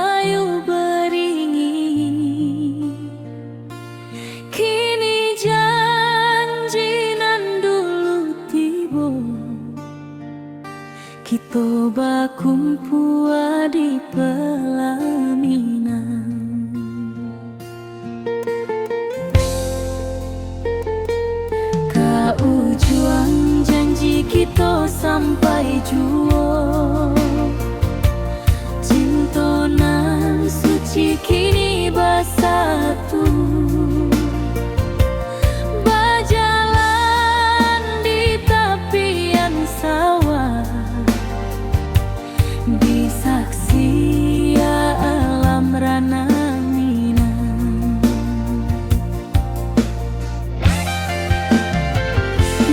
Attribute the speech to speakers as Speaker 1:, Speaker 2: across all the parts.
Speaker 1: ayu beringin. Kini janji nan dulu tiba, kita bakumpul di pelaminan. Kau juang janji kita sampai jua, cinta nan suci kini bersatu. Berjalan di tepian sawah, disaksi alam rana Minang.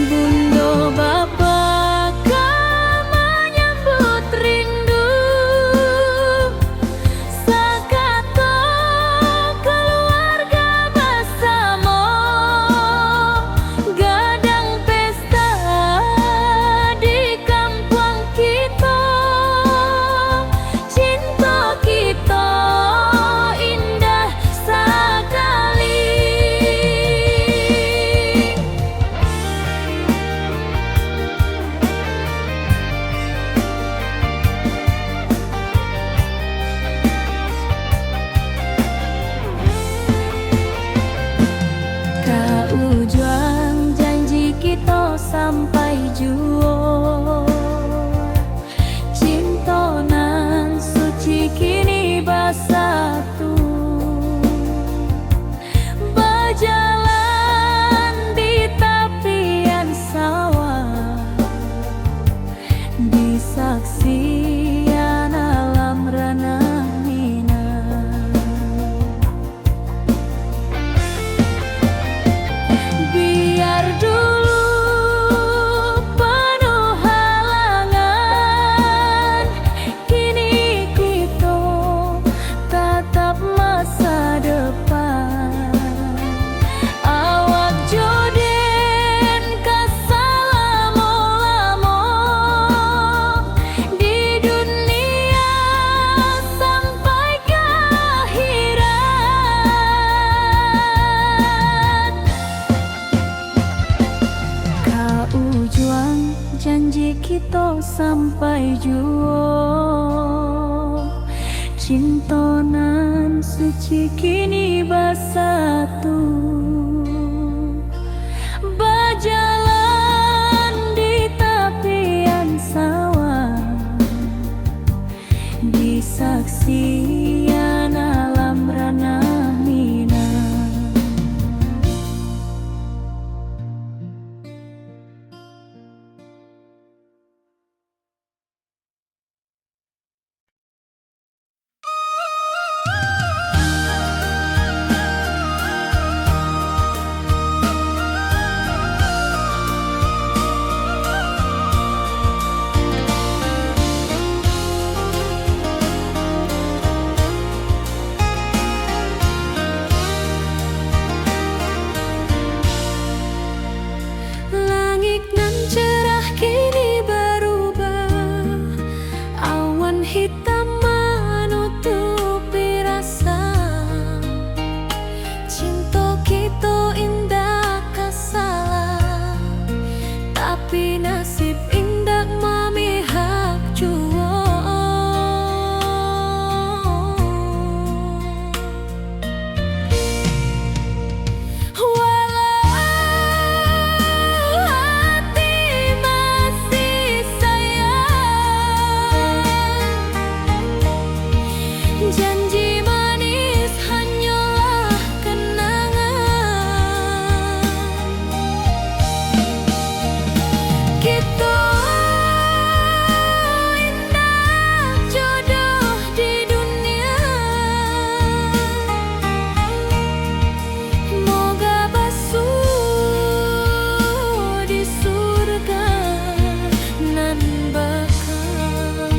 Speaker 1: Bunda bapa menyambut rindu, sekata keluarga bersama, gadang pesta di kampung kita. Cinta kita indah sekali. Kau juang janji kita sampai jua, cinta nan suci kini bersatu. Berjalan di tepian sawah, disaksikan alam rana Minang. Biar dulu penuh halangan, kini kita tatap masa depan. Awak joden kesalamo-lamo di dunia sampai ke akhirat. Kau juang janji kita sampai jua, cinta nan suci kini bersatu. Berjalan di tepian sawah, disaksikan alam rana Minang. Langit nan cerah kini berubah, awan hitam menutupi rasa. Cinta kita indah kasalah, tapi nasib indah memihak jua. Janji manis hanyalah kenangan. Kita indah jodoh di dunia, moga basuh di surga nan bakal.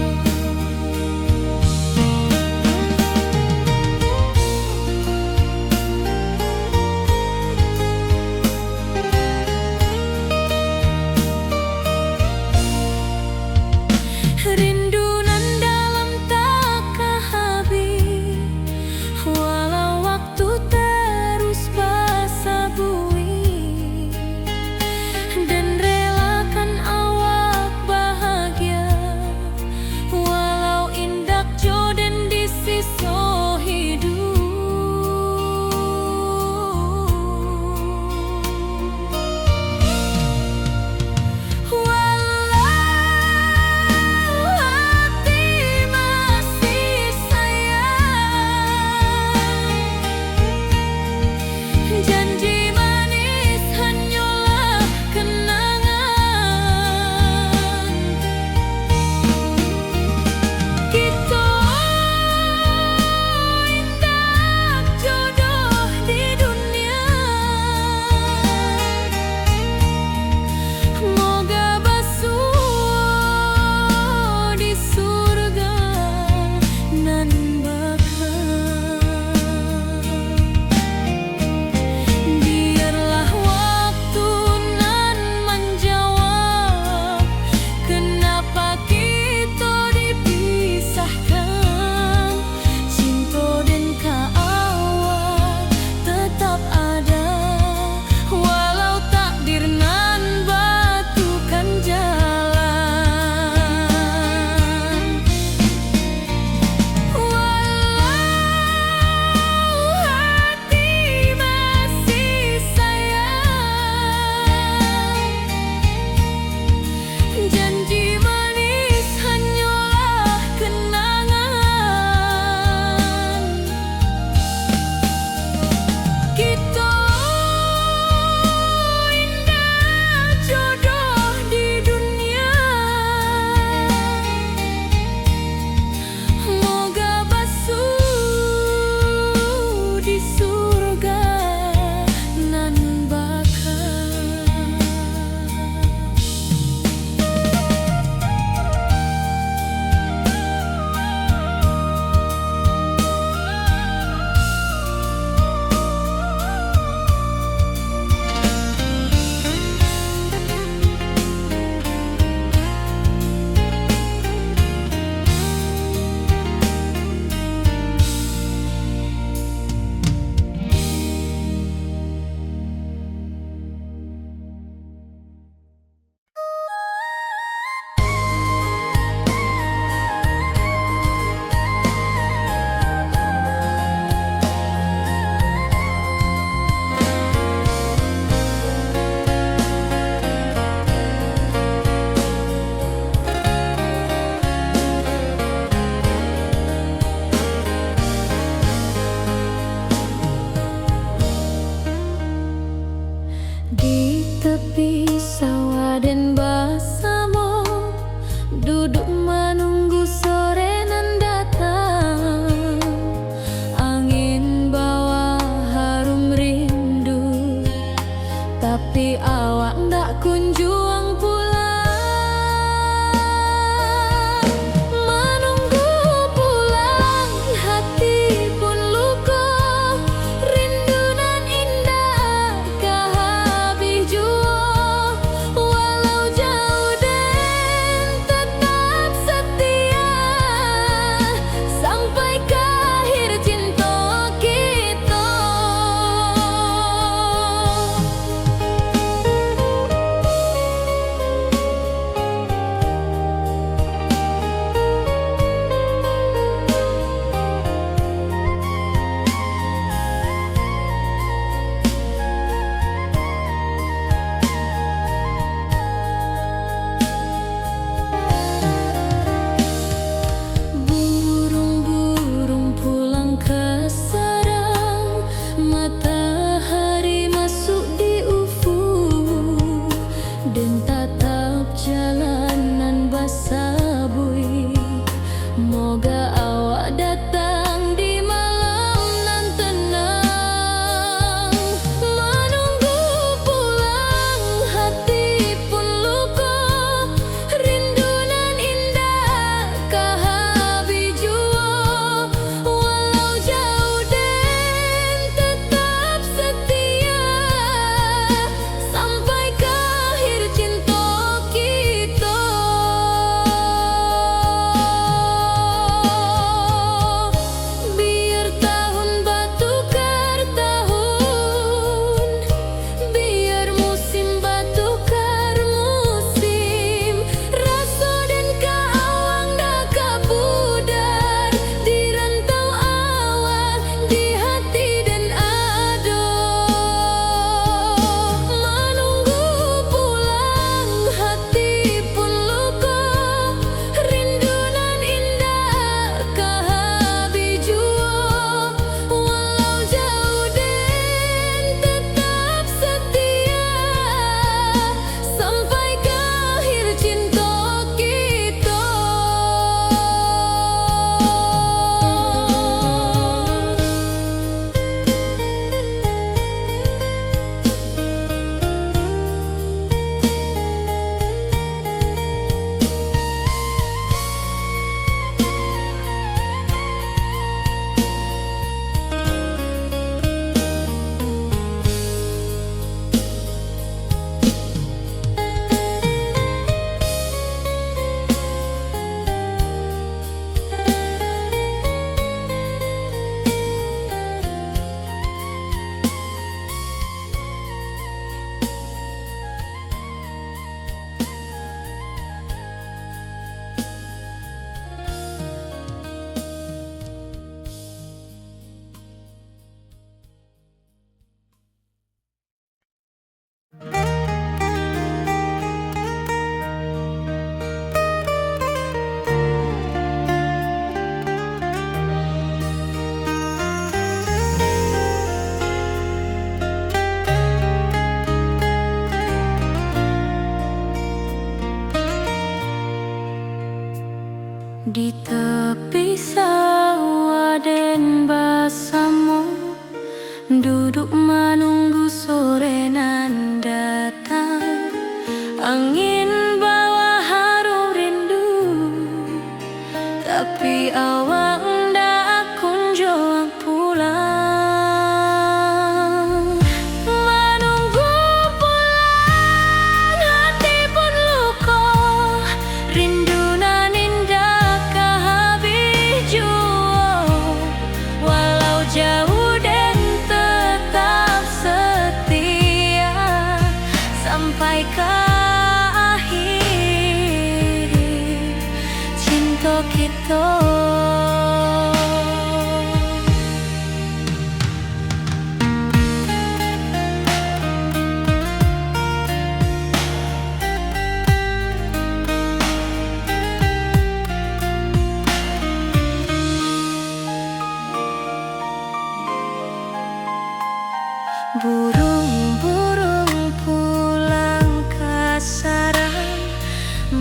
Speaker 1: Burung-burung pulang ke sarang,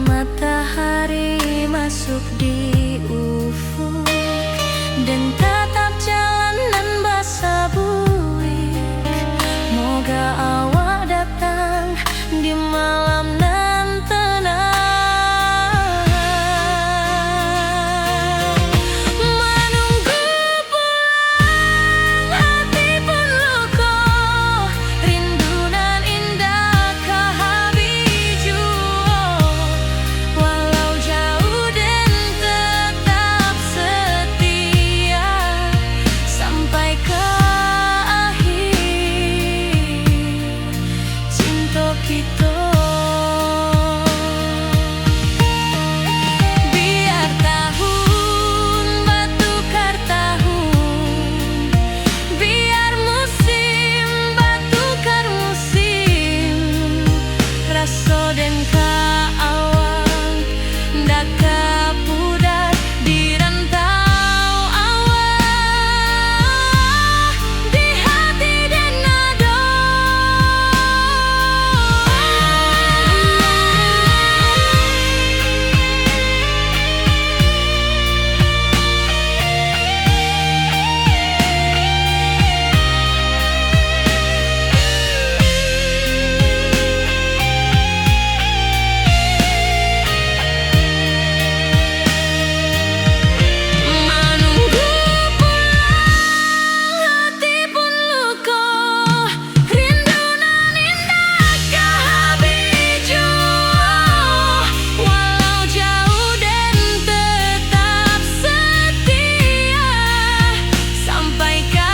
Speaker 1: matahari masuk di ufuk, dan tatap jalanan basah buik. Moga awak datang di malam nan tenang. Menunggu pulang hati pun luka, rindu nan indah ke habiju. Walau jauh dan tetap setia sampai ke akhir cinta kita. Biar tahun batukar tahun, biar musim batukar musim, rasa dan kaawang dak kapudar di rantau awak, di hati dan nada. Menunggu pulang hati pun luka, rindu nan indah ke habiju. Walau jauh dan tetap setia sampai ke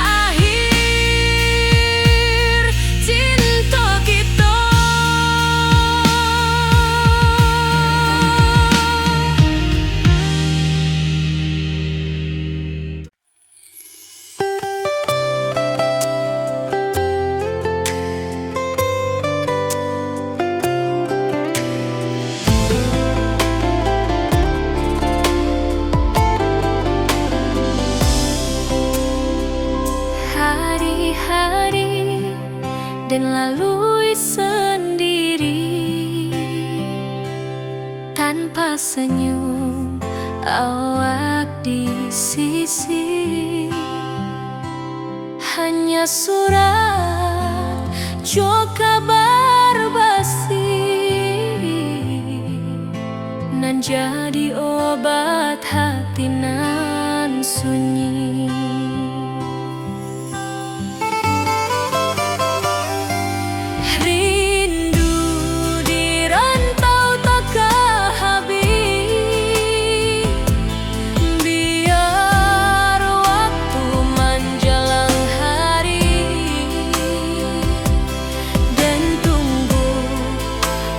Speaker 1: akhir cinta kita. Hari-hari dan lalui sendiri, tanpa senyum awak di sisi. Hanya surat jo kabar basi, nan jadi obat hati nan sunyi. Rindu di rantau tak ke habis, biar waktu menjelang hari, dan tunggu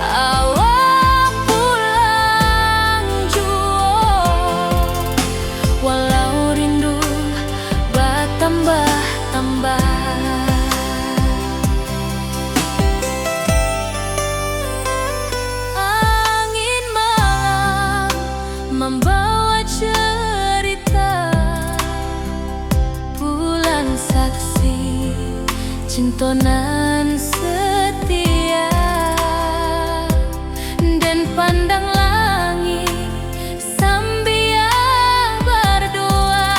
Speaker 1: awak pulang jua. Walau rindu bertambah-tambah, angin malam membawa cerita, bulan saksi cinta nan setia, dan pandang langit sambil berdoa.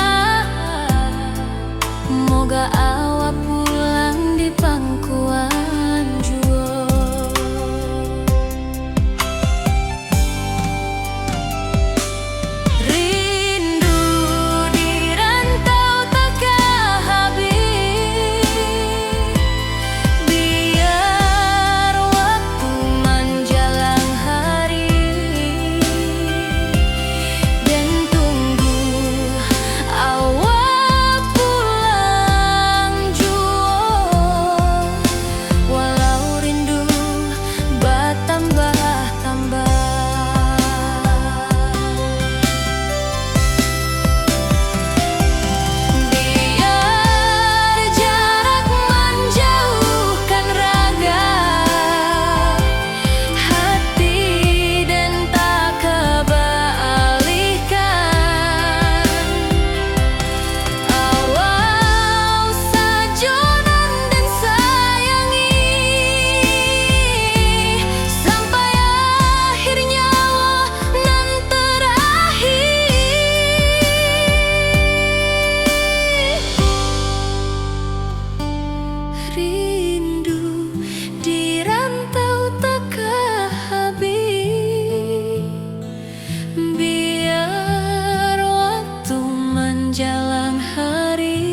Speaker 1: Moga awak pulang di pangkuan jua. Rindu di rantau tak ke habis, menjelang hari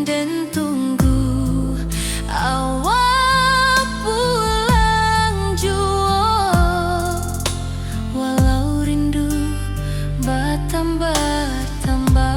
Speaker 1: dan tunggu awal pulang jua, walau rindu bertambah-tambah.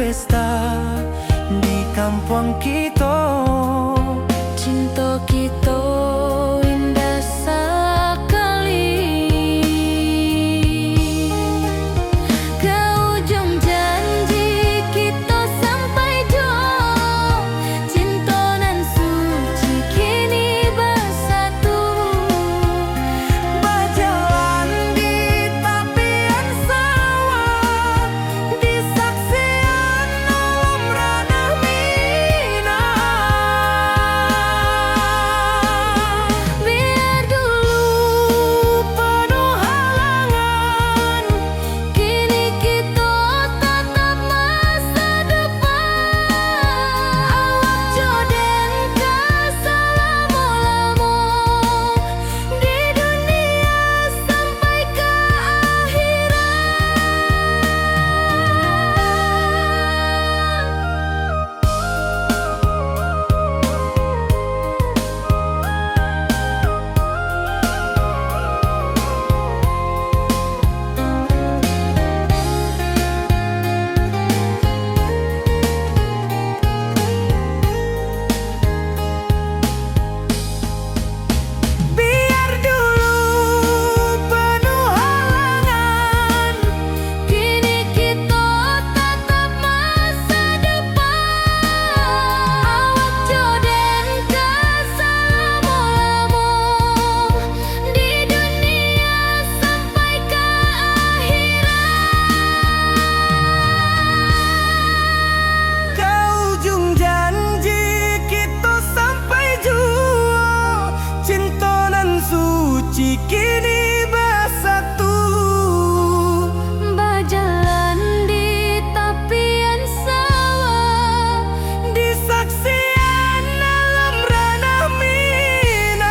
Speaker 2: Pesta di kampung kita,
Speaker 1: Cinta kita indah sekali. Ke ujung janji kita sampai jauh, cinta nan suci kini bersatu.
Speaker 2: berjalan di tepian sawah, di saksian alam ranah Minang.
Speaker 1: Biar dulu penuh halangan, kini kita tatap masa depan. Awak joden keselamo-lamo di dunia sampai ke
Speaker 2: Biar dulu penuh halangan,
Speaker 1: kini kita tatap masa depan. Awak joden keselamo-lamo di dunia sampai ke
Speaker 2: ke ujung janji kita sampai jua, cinta nan suci kini bersatu.
Speaker 1: berjalan di tepian sawah,
Speaker 2: Di saksian alam ranah Minang.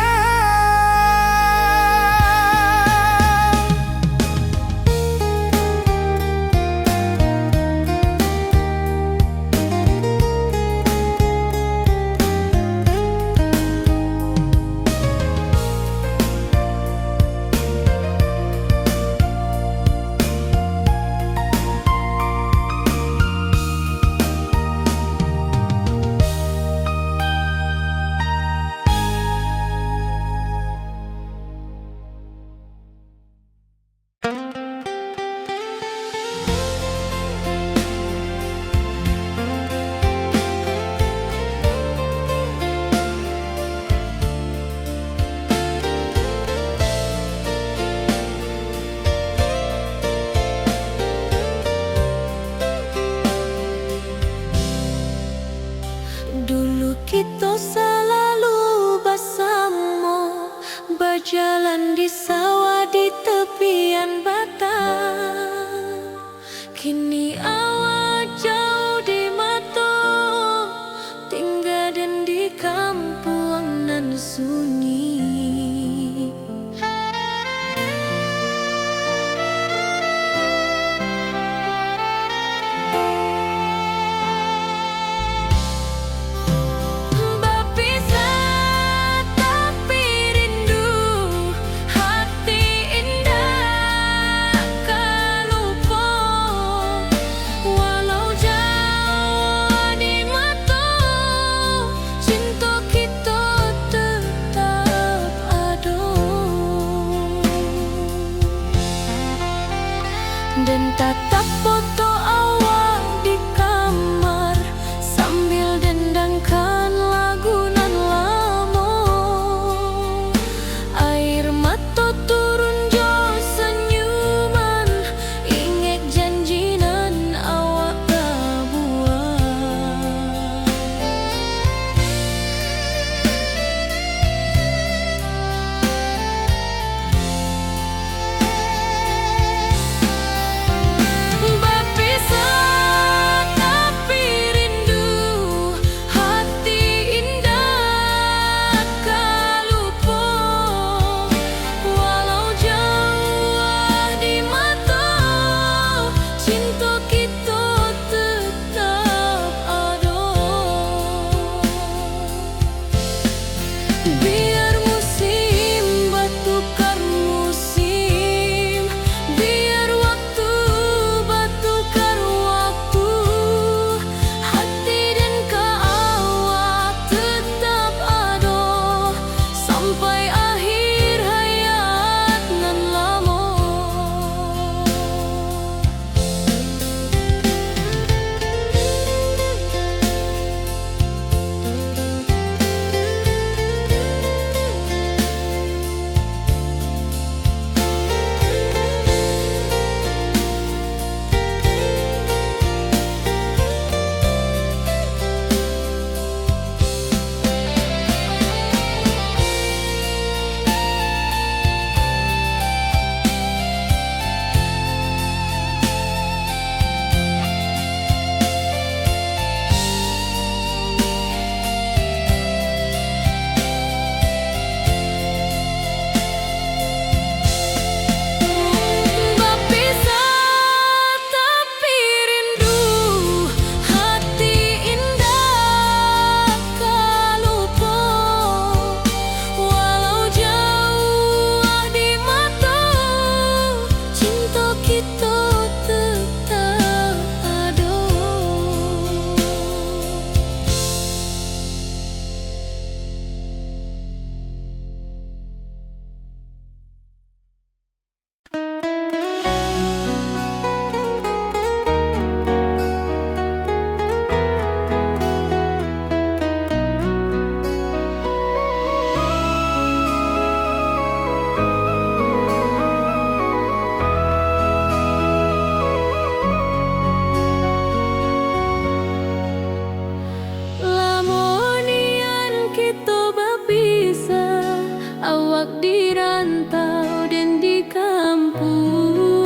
Speaker 1: dulu kita selalu bersama, berjalan di sawah di tepian batang. Kini awak jauh di mata, tinggal dan di kampung nan sunyi. Berpisah tapi rindu, hati indah tak lupa. Walau jauh di mata, cinta kita tetap ada. Dan tatap foto awak di kamar sambil dendangkan lagu nan lama. Air mata turun jo senyuman, ingat janji nan awak buat. Berpisah tapi rindu, hati indah tak lupa. Walau jauh di mata, cinta kita tetap ada. Biar musim bertukar musim, biar waktu bertukar waktu, hati dan awak tetap ada sampai akhir hayat nan lama. Berpisah tapi rindu, hati indah tak lupa. Walau jauh di mata, cinta kita tetap ada. Lamonian kita berpisah, awak di rantau dan di kampung.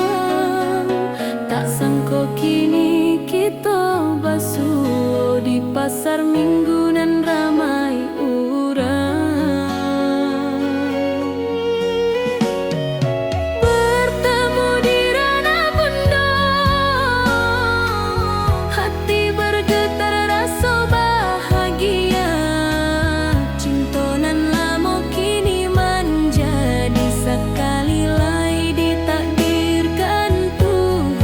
Speaker 1: Tak sangka kini kita basuh di pasar minggu nan ramai urang. Bertemu di ranah bunda, hati bergetar rasa bahagia. Cinta nan lama kini menjadi sekali lagi ditakdirkan Tuhan.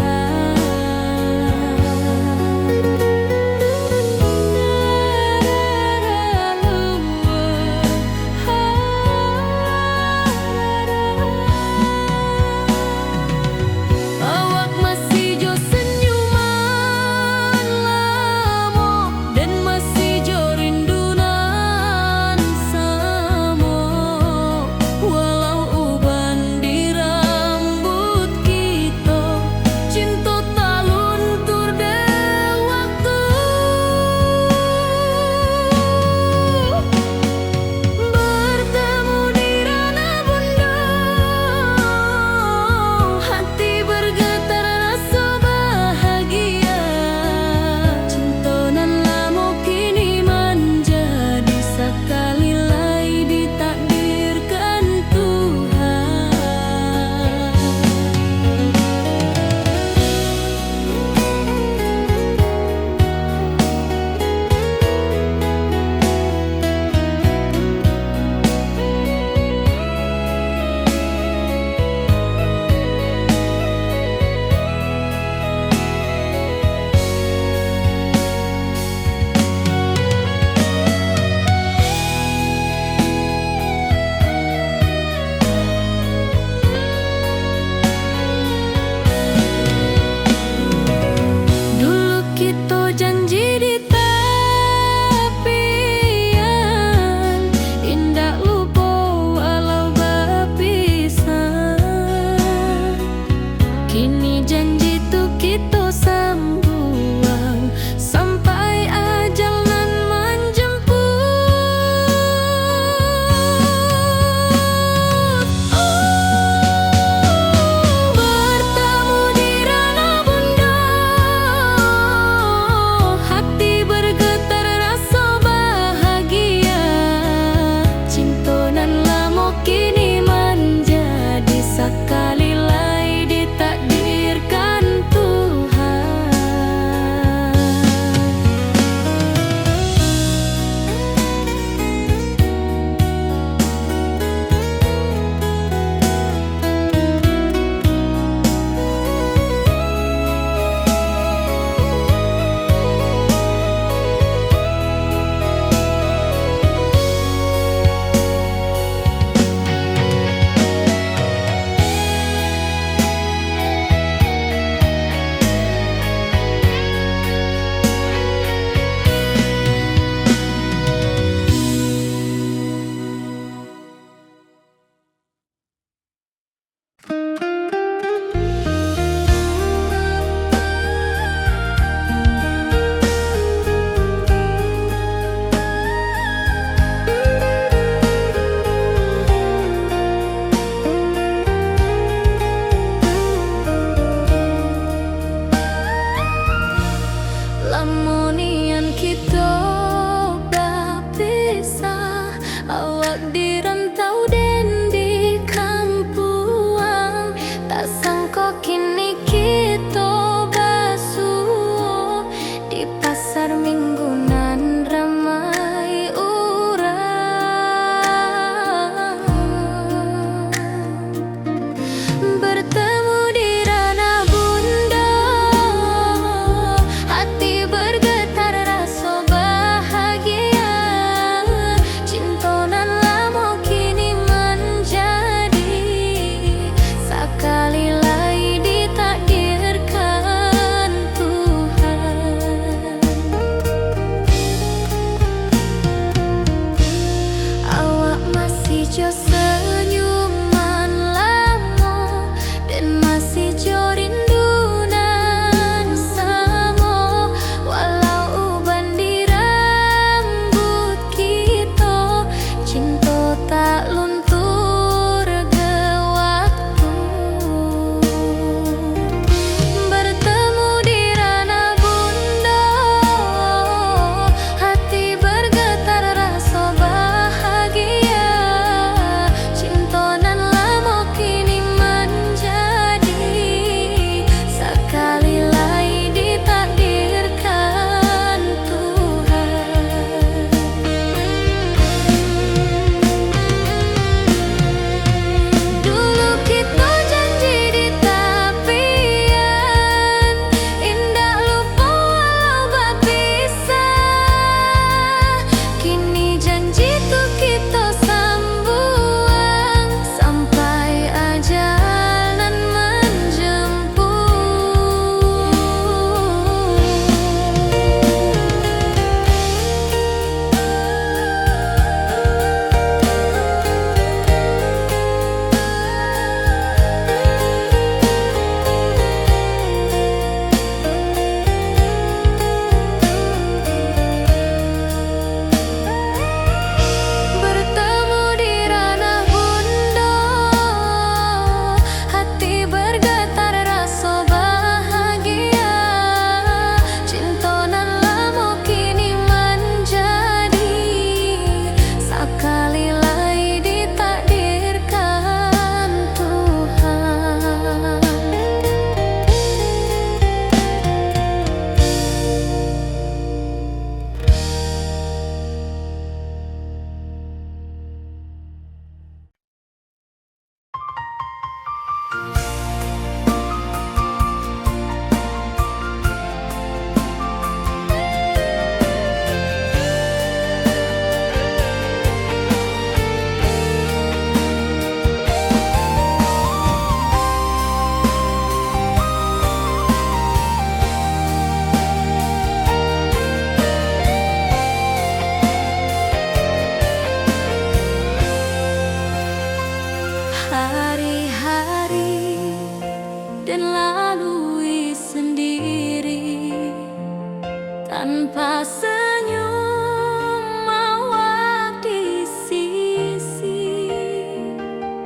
Speaker 1: tanpa senyum awak di sisi.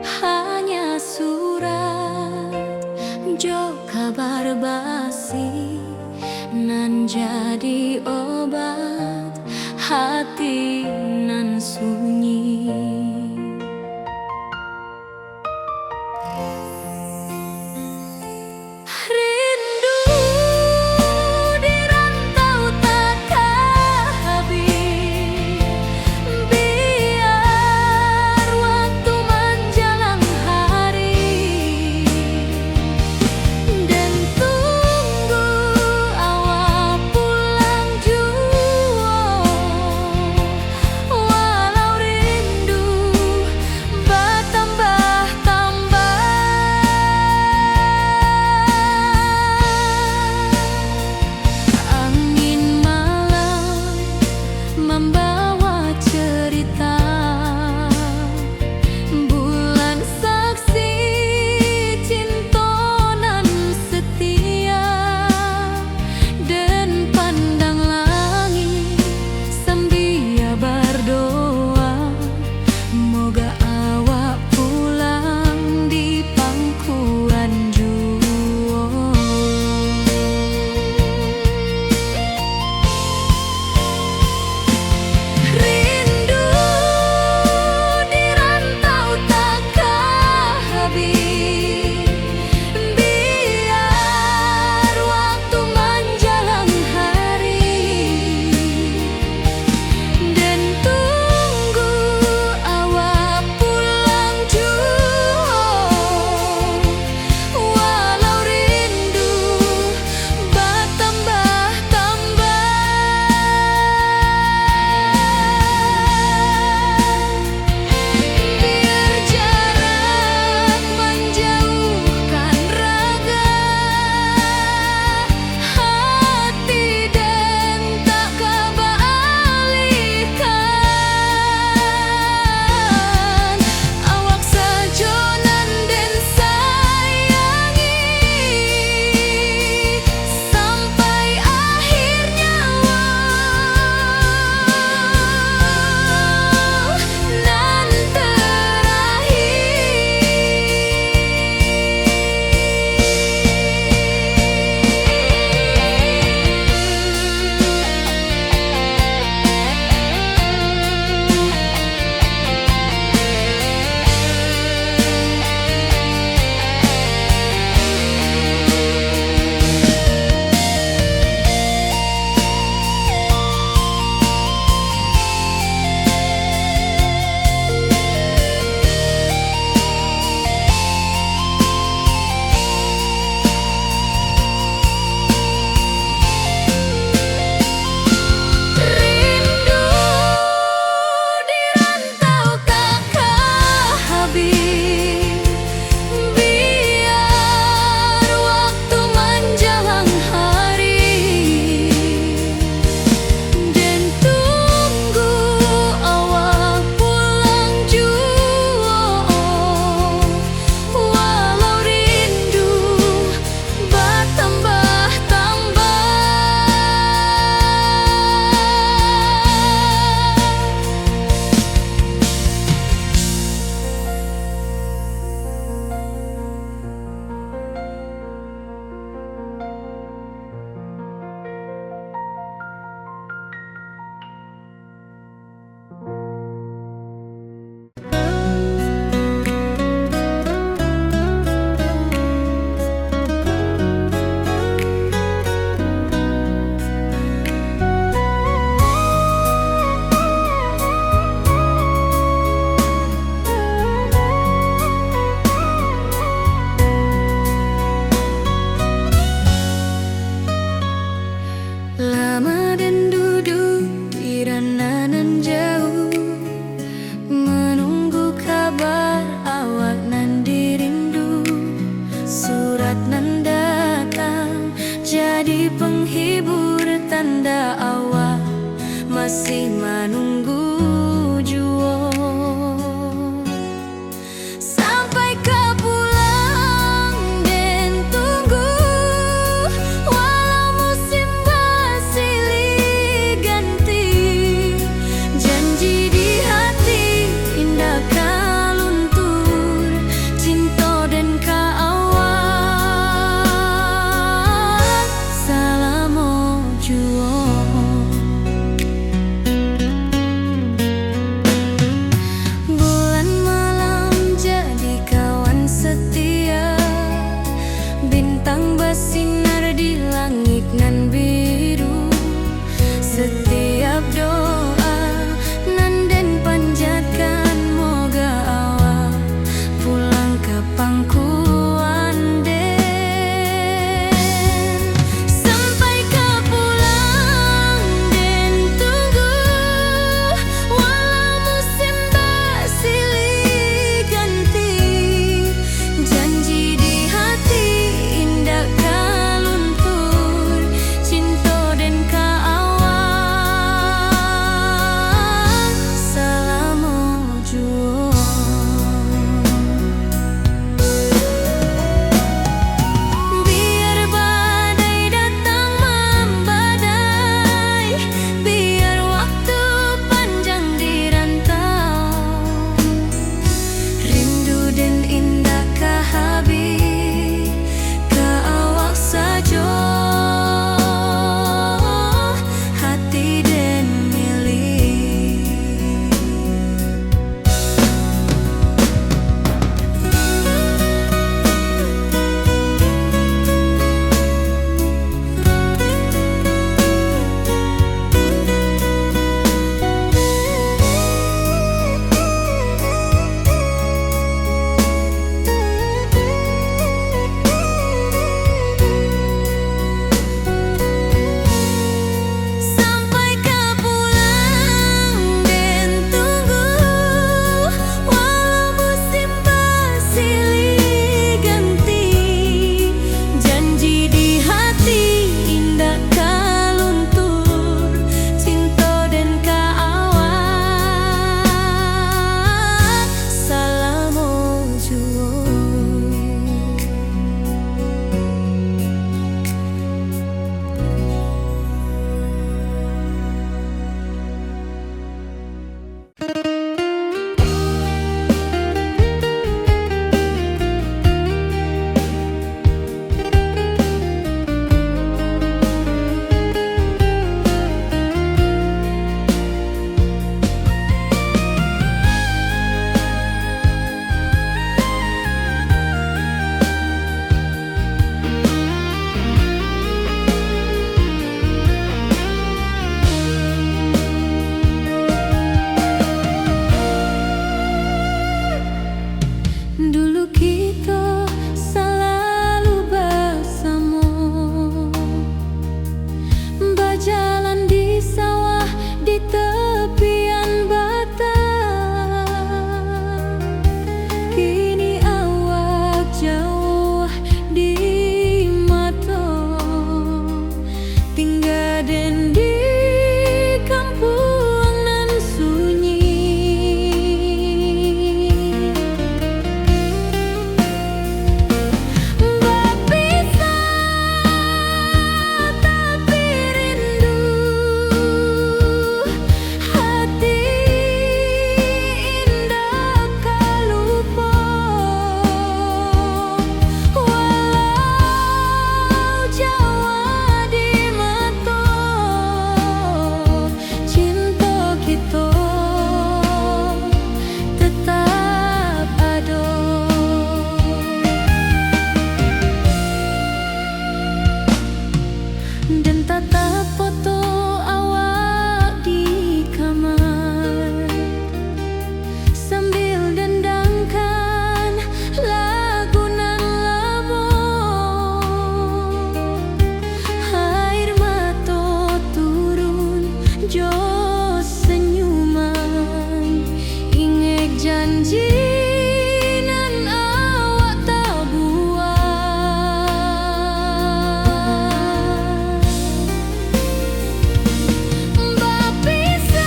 Speaker 1: Hanya surat jo kabar basi nan jadi obat hati nan sunyi. Rindu di rantau takkan habis, biar waktu menjelang hari, dan tunggu awak pulang jua. Walau rindu bertambah-tambah, angin malam membawa cerita, bulan saksi cinta nan setia, dan pandang langit sambil berdoa, moga awak pulang di pangkuan jua. Rindu di rantau takkan habis, biar waktu menjelang hari, dan tunggu awak pulang jua. Walau rindu bertambah-tambah, biar jarak menjauhkan raga hati, dan tak kebalikan. Awak sajonan dan sayangi sampai akhir nyawa nan rindu di rantau takkan habis, biar waktu menjelang hari, dan tunggu awak pulang jua. Walau rindu bertambah-tambah, lama dan duduk di rananan jauh, menunggu kabar awak nan dirindu. Surat nan datang jadi penghibur, tanda awak masih menunggu jua. Sampai kau pulang dan tunggu, walau musim bersilih Tatap foto awak di kamar sambil dendangkan lagu nan lamo. Air mata turun jo senyuman, inget janji nan awak tak buat. Berpisah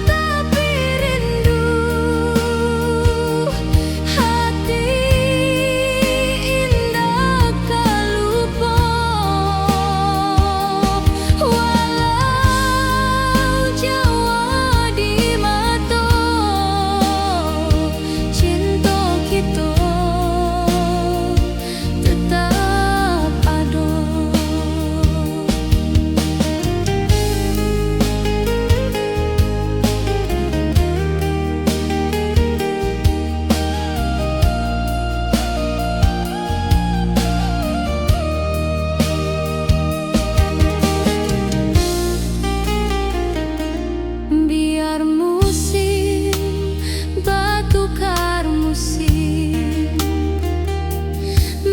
Speaker 1: tapi rindu, hati indah tak lupa. Walau jauh di mata, cinta kita tetap ada. Biar musim bertukar musim,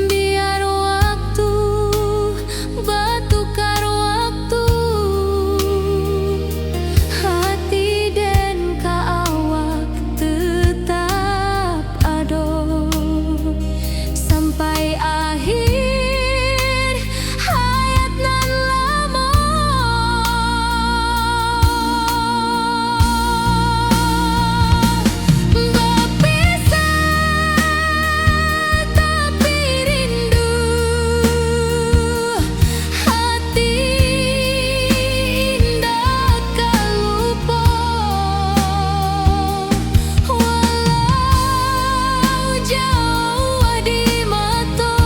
Speaker 1: biar waktu bertukar waktu, hati dan awak tetap ada sampai akhir hayat nan lama. Berpisah tapi rindu, hati indah tak lupa. Walau jauh di mata,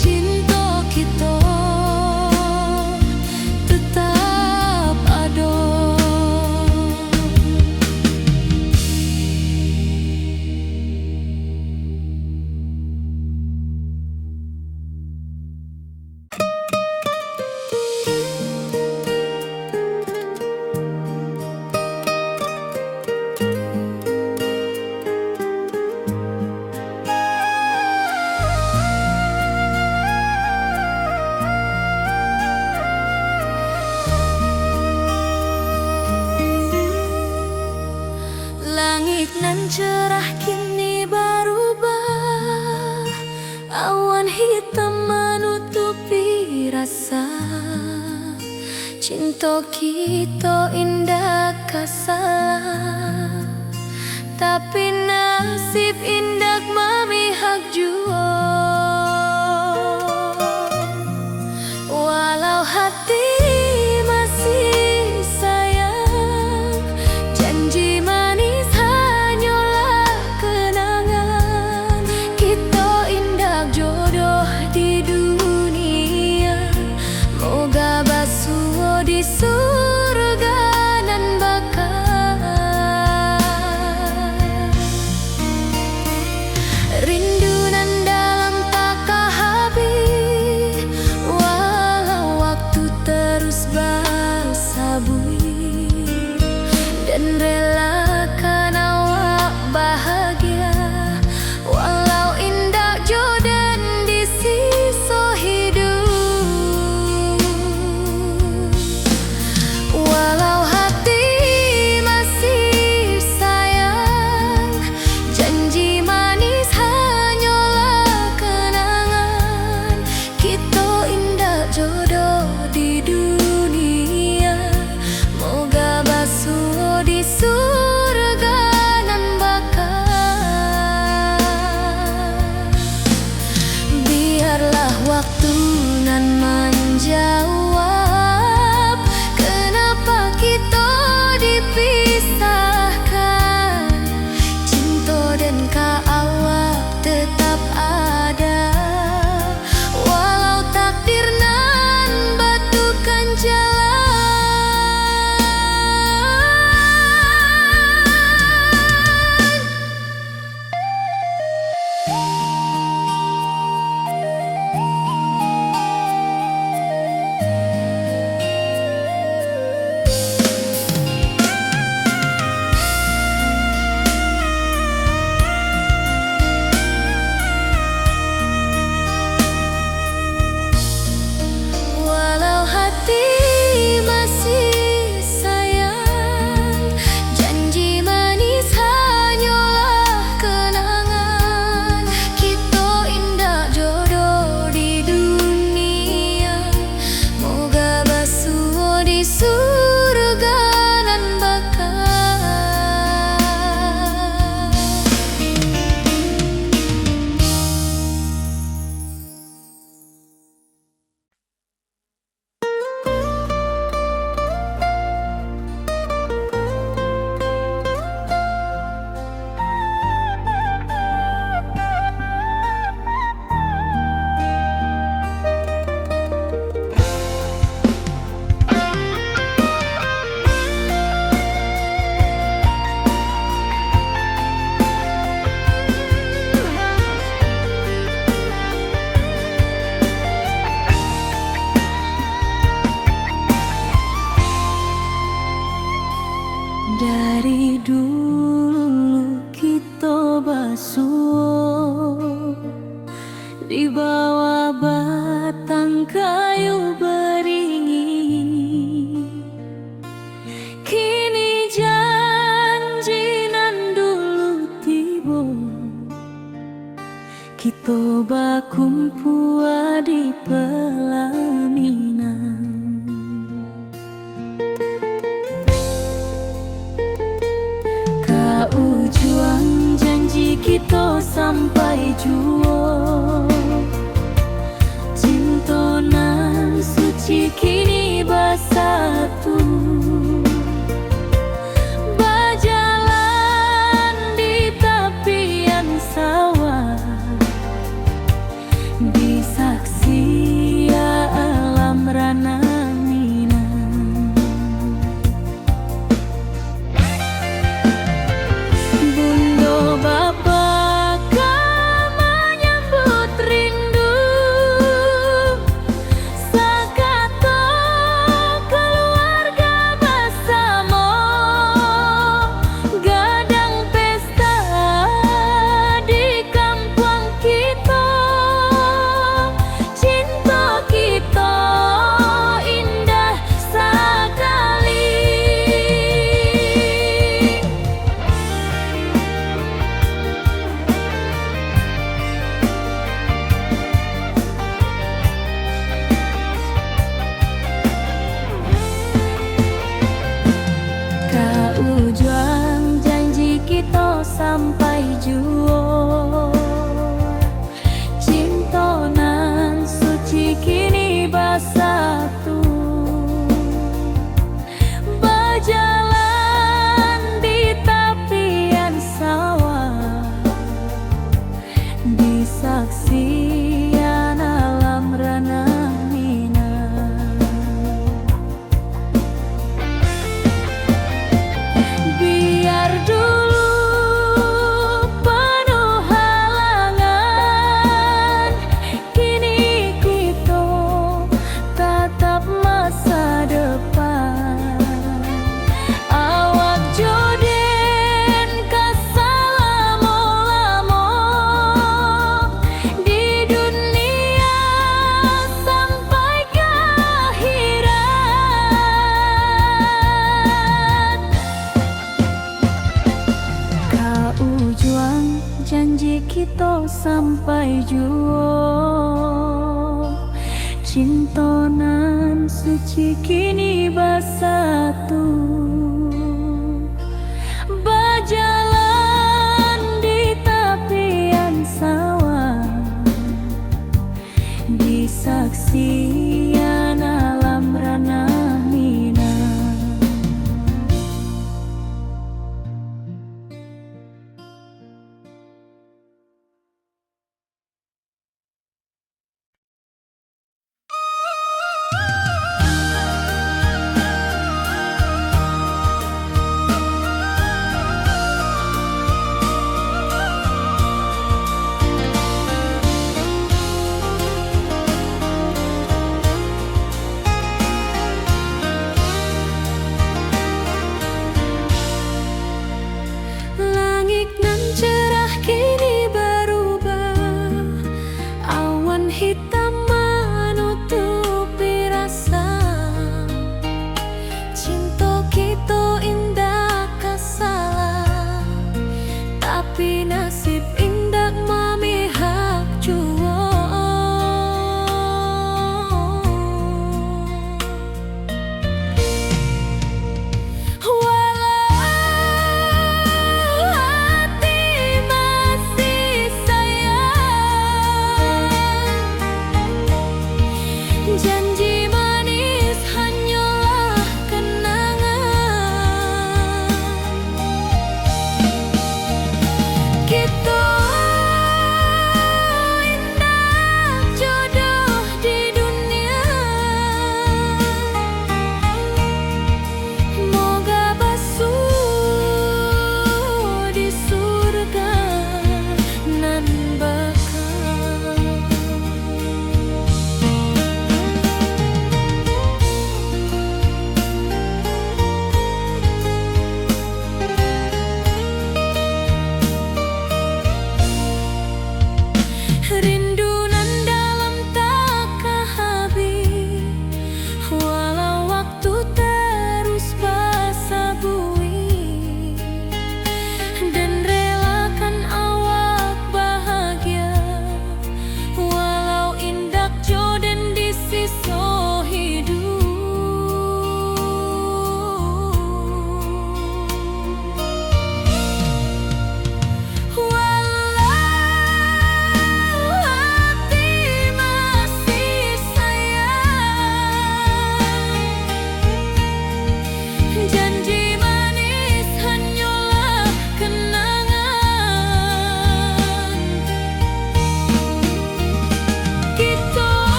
Speaker 1: cinta kita tetap ada. Langit nan cerah kini berubah, awan hitam menutupi rasa. Cinta kita indah kasalah, tapi nasib indah memihak jua. Walau hati masih sayang, janji manis hanyalah kenangan. Kita indah jodoh di dunia, moga basuh di surga nan bakal. Rindu nan dalam tak habis, walau waktu terus bersabui, dan relakan awak bahagia. Walau indah jodan di sisa hidup, walau hati masih sayang, janji manis hanyalah kenangan. Kita indah jodoh di dunia, moga basuh di surga nan bakal. Biarlah waktu nan menjawab kenapa kita dipisahkan. Cinta dan awak tetap ada, walau takdir nan batukan jalan. kayu beringin, kini janji nan dulu tiba, kita bakumpul di pelaminan. Kau juang janji kita sampai jua, cinta nan suci kini bersatu, berjalan di tepian sawah, disaksi alam rana Minang. Bunda bapa kau menyambut rindu, sakato keluarga bersama, gadang pesta di kampung kita, cinta kita indah sekali. Kau juang janji kita sampai jua, cinta nan suci kini bersatu, berjalan di tepian sawah, disaksikan alam rana Minang. Biar dulu penuh halangan, kini kita tatap masa depan. Awak joden kesalamo-lamo di dunia sampai ke akhirat. Kau juang janji kita sampai jua, cinta nan suci kini bersatu, berjalan di tepian sawah, disaksikan alam rana Minang. Langit nan cerah kini berubah, awan hitam menutupi rasa, cinta kita indah kasalah, tapi nasib indah memihak jua. Walau hati masih sayang, janji manis hanyalah kenangan. Kita indah jodoh di dunia, moga basuh di surga nan bakal.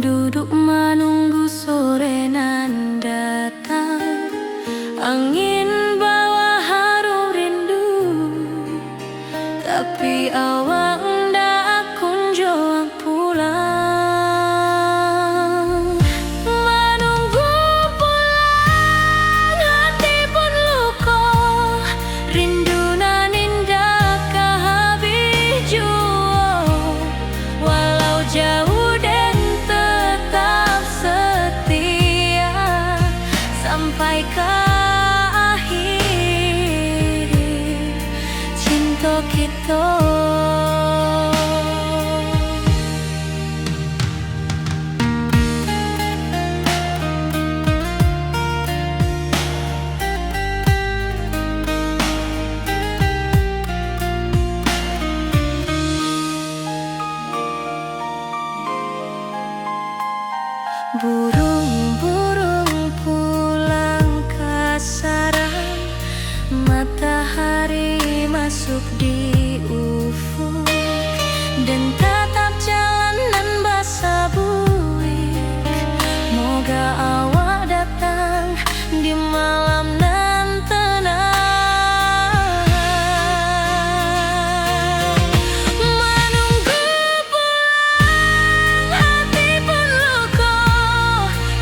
Speaker 1: duduk menunggu sore nan datang. Angin bawa harum rindu, tapi awak ndak kunjung pulang. Menunggu pulang hati pun luka, rindu nan indah habis jua. Walau jauh dan tetap setia sampai ke akhir cinta kita. Burung-burung pulang ke sarang, matahari masuk di ufuk, dan tatap jalanan basah buik. Moga awak datang di malam nan tenang. Menunggu pulang hati pun luka,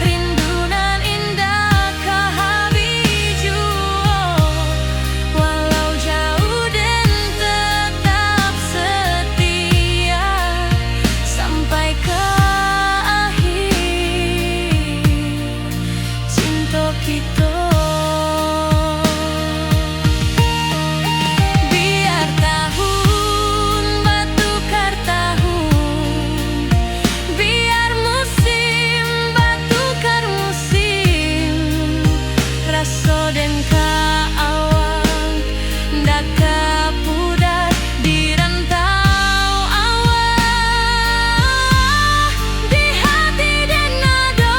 Speaker 1: rindu nan indah habis jua. Walau jauh dan tetap setia sampai ke akhir cinta kita. Biar tahun bertukar tahun, biar musim bertukar musim, rasa dan keawang ndak kepudar di rantau awak, di hati dan nada.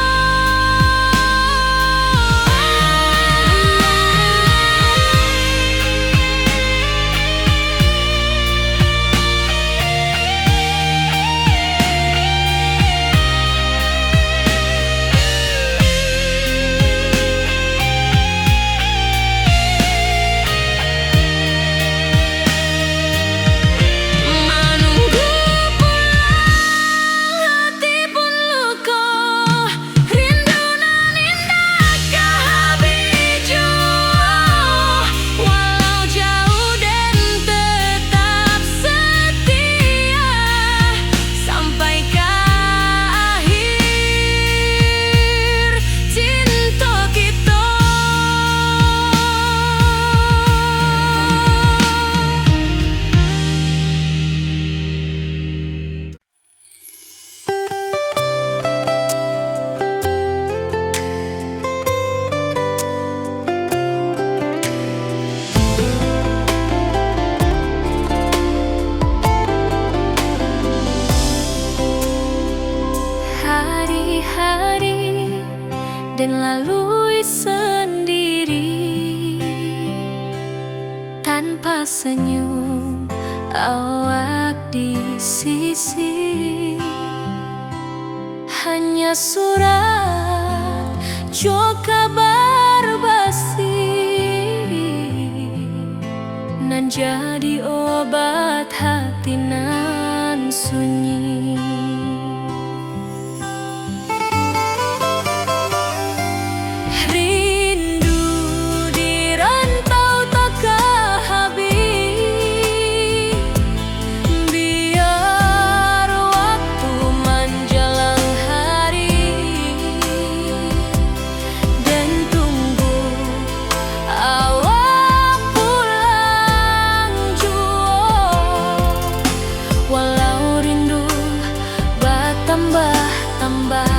Speaker 1: Menunggu pulang hati pun luka, rindu nan indah habis jua. Walau jauh dan tetap setia sampai ke akhir cinta kita. Hari-hari dan lalui sendiri, tanpa senyum awak di sisi. Hanya surat jo kabar basi nan jadi obat hati nan sunyi. Rindu di rantau tak habis, biar waktu menjelang hari, dan tunggu awak pulang jua. Walau rindu bertambah-tambah,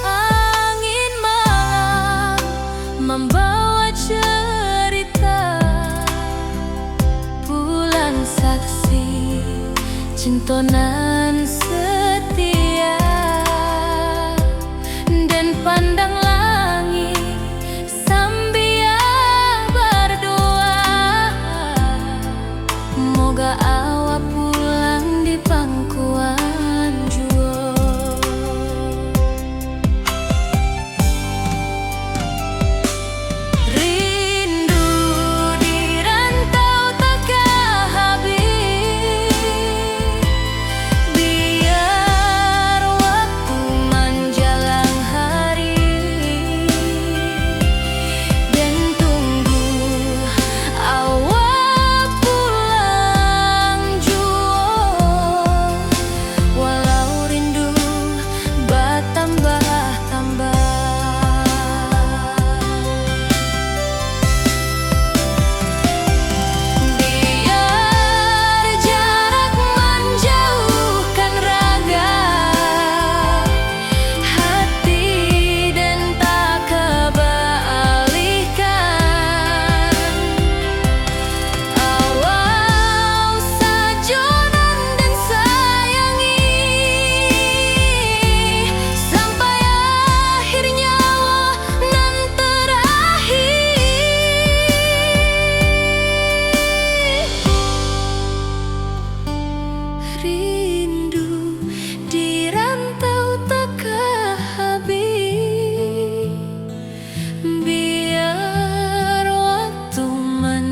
Speaker 1: angin malam membawa cerita, bulan saksi cinta nan setia, dan pandang langit sambil berdoa. Moga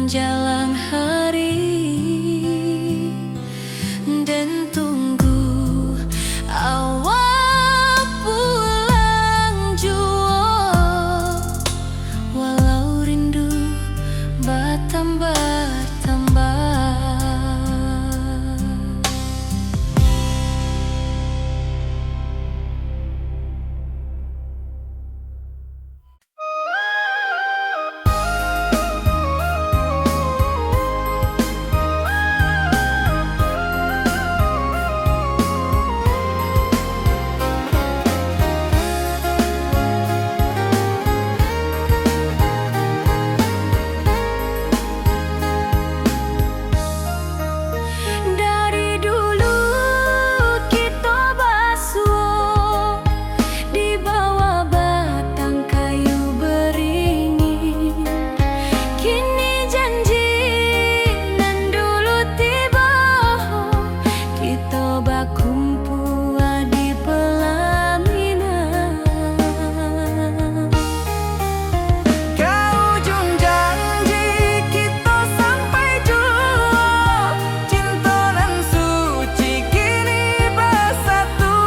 Speaker 1: menjelang hari dan tunggu awak pulang jua, walau rindu bertambah-tambah. Dari dulu kita basuh di bawah batang kayu beringin. Kini janji nan dulu tiba, kita berkumpul di pelaminan.
Speaker 2: Ke ujung janji kita sampai jua, cinta nan suci kini bersatu.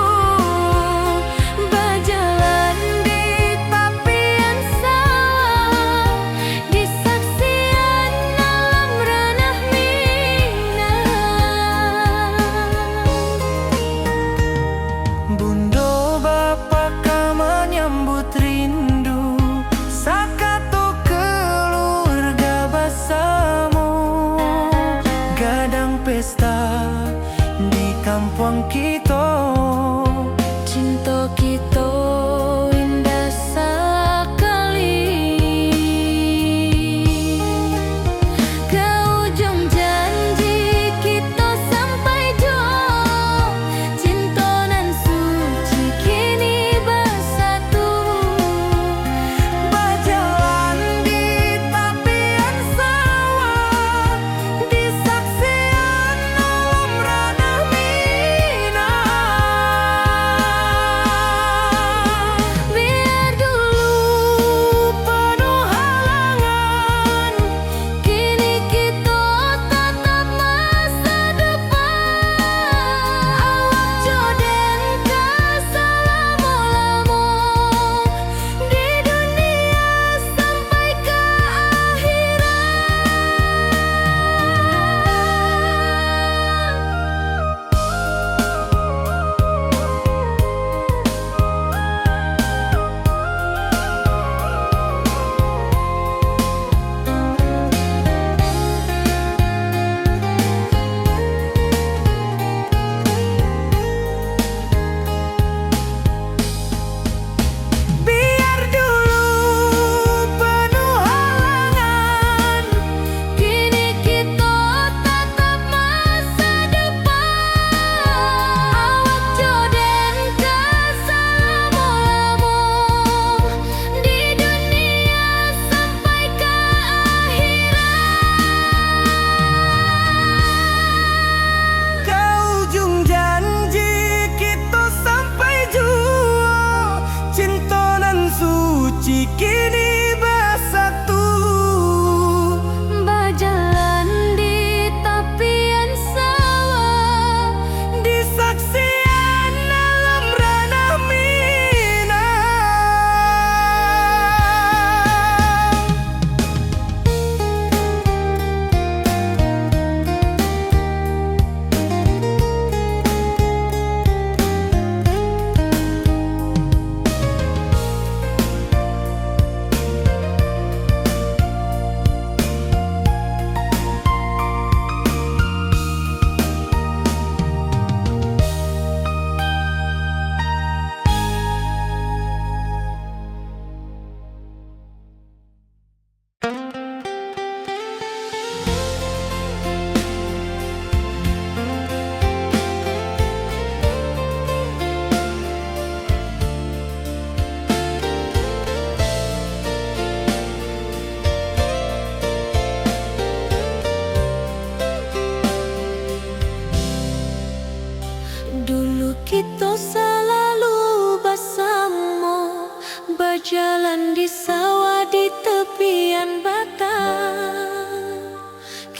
Speaker 1: Berjalan di tepian sawah, di saksian alam ranah Minang.
Speaker 2: Bundo bapa ka menyambut rindu, sakatu keluarga bersama. Gadang pesta di kampung kita,
Speaker 1: Cinta kita indah sekali. Ke ujung janji kita sampai jua, cinta nan suci kini bersatu.
Speaker 2: berjalan di tepian sawah, di saksian alam ranah Minang.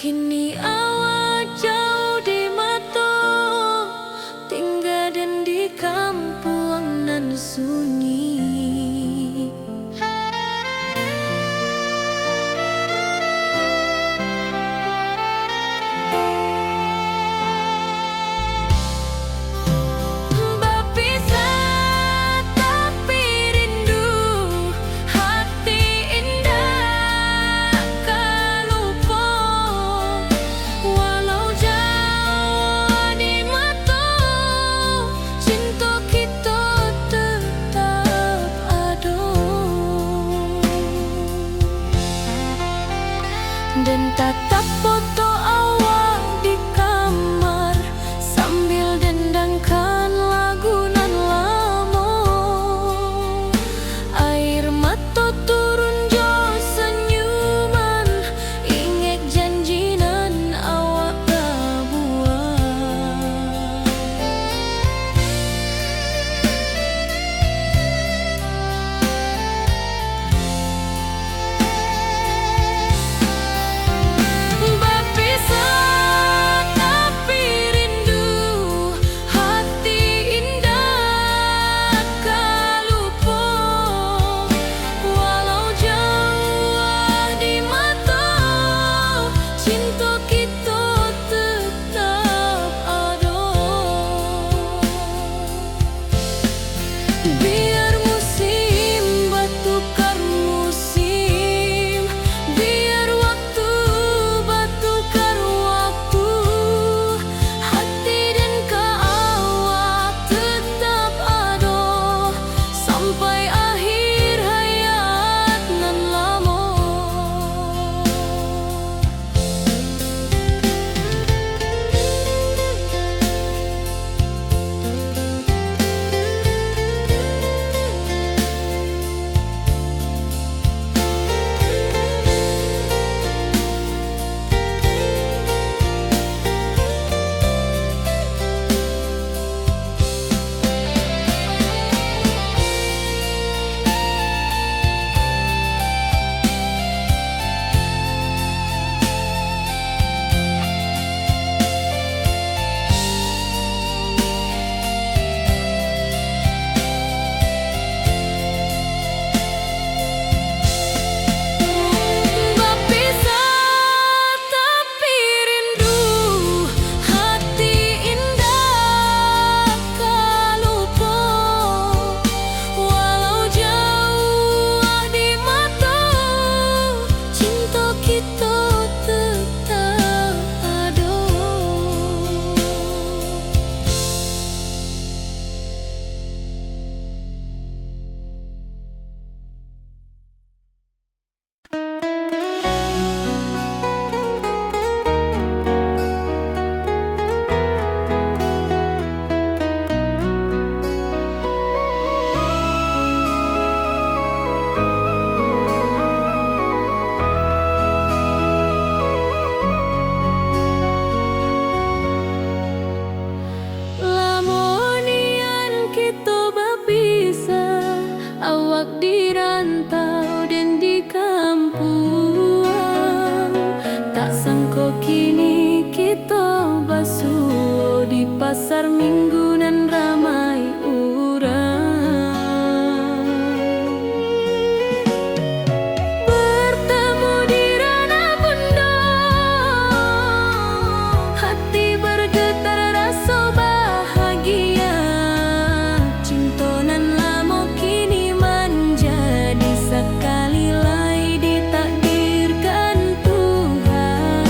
Speaker 1: Kini awak jauh di mata, tinggal dan di kampung nan sunyi. Berpisah tapi rindu, hati indah tak lupa. Walau jauh di mata, cinta kita tetap ada. Dan tatap foto awak di kamar sambil dendangkan lagu nan lama. Air mata turun jo senyuman, ingat janji nan awak tak buat. Berpisah tapi rindu, hati indah tak lupa. Walau jauh di mata, cinta kita tetap ada. Biar musim bertukar musim, biar waktu bertukar waktu, hati dan awak tetap ada sampai akhir hayat nan lama. Berpisah tapi rindu, hati indah tak lupa. Walau jauh di mata, cinta kita tetap ada. Lamonian kita berpisah, awak di rantau dan di kampung. Tak sangka kini kita basuh di pasar minggu nan ramai urang. Bertemu di ranah bunda, hati bergetar rasa bahagia. Cinta nan lama kini menjadi sekali lagi ditakdirkan Tuhan.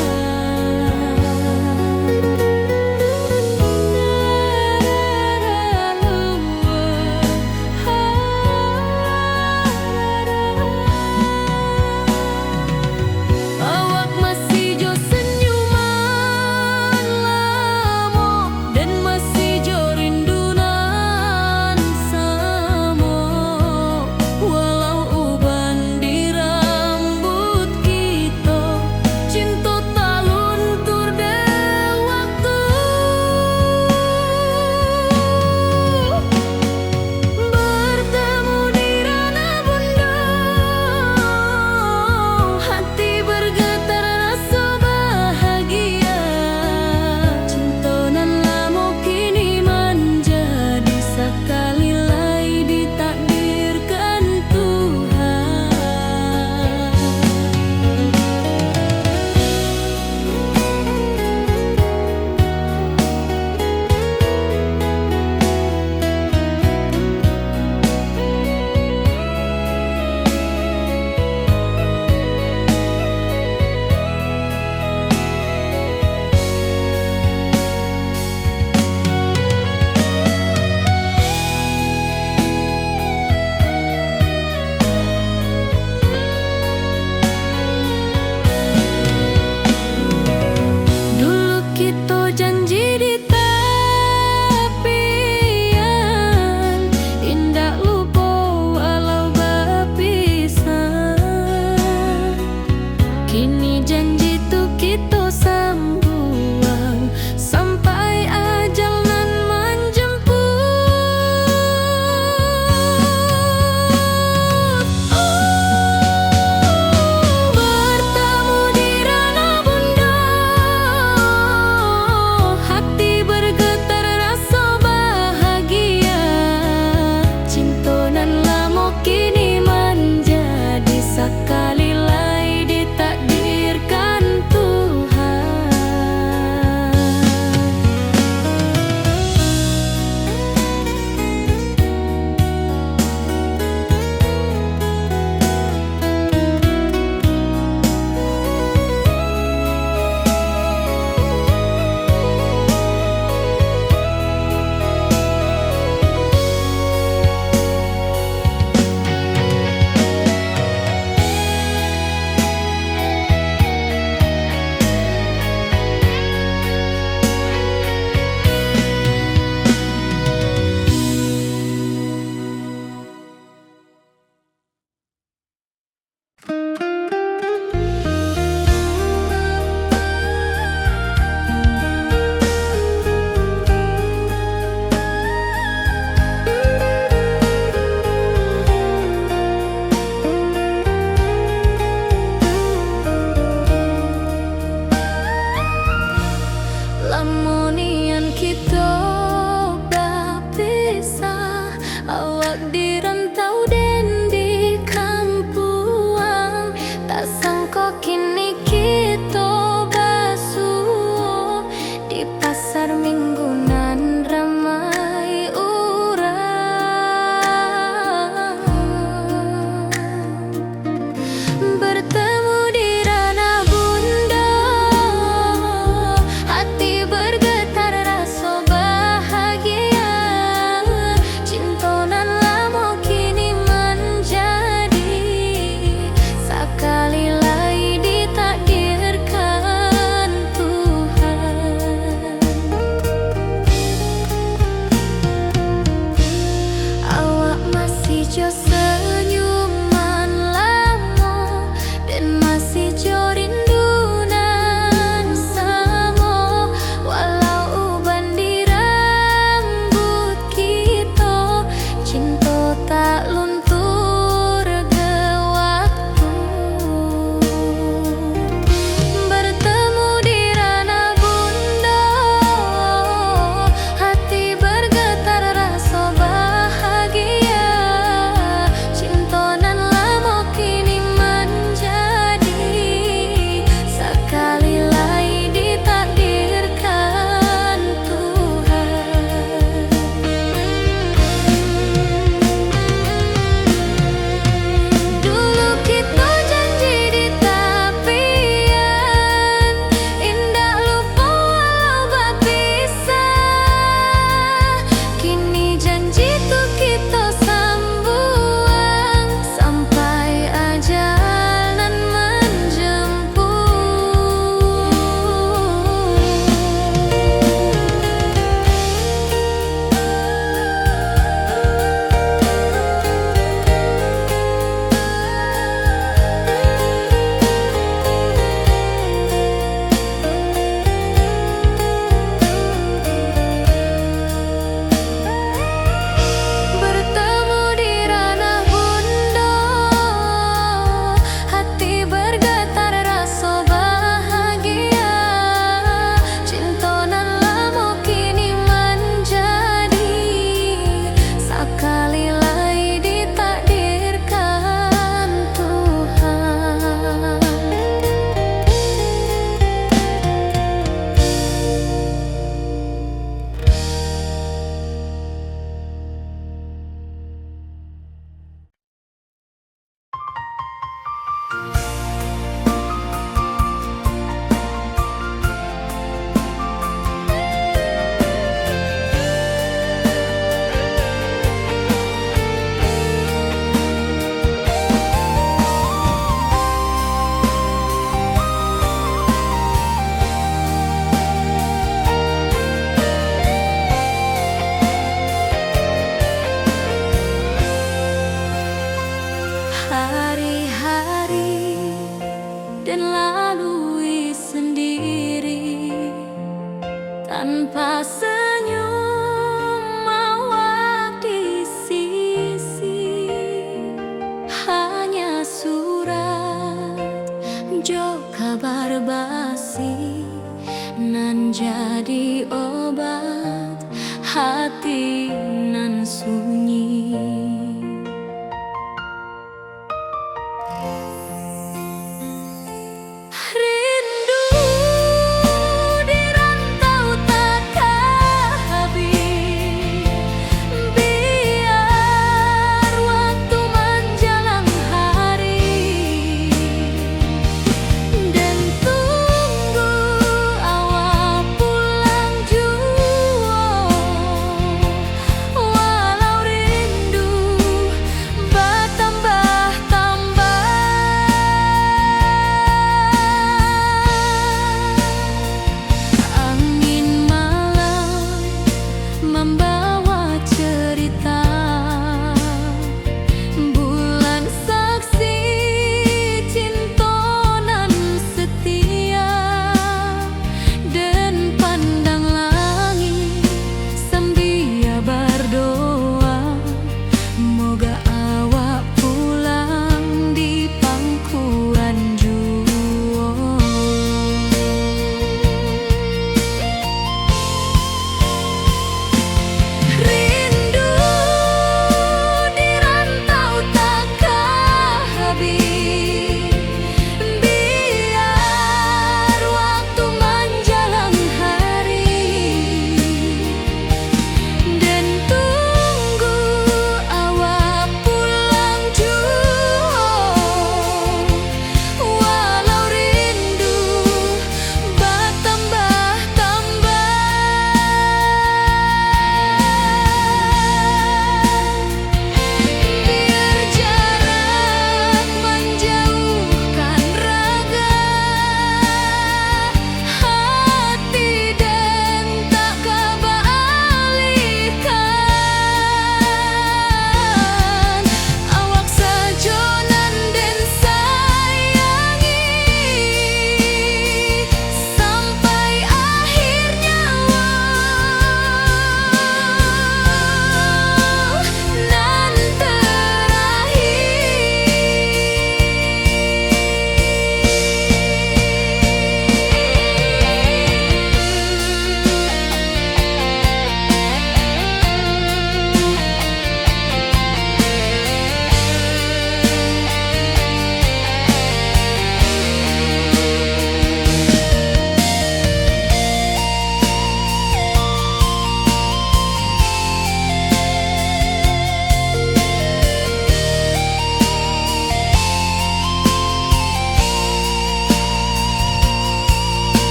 Speaker 1: tanpa senyum awak di sisi, hanya surat jo kabar basi nan jadi obat hati nan sunyi.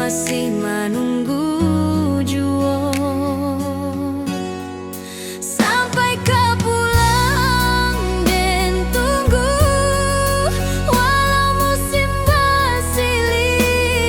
Speaker 1: masih menunggu jua sampai kau pulang dan tunggu walau musim bersilih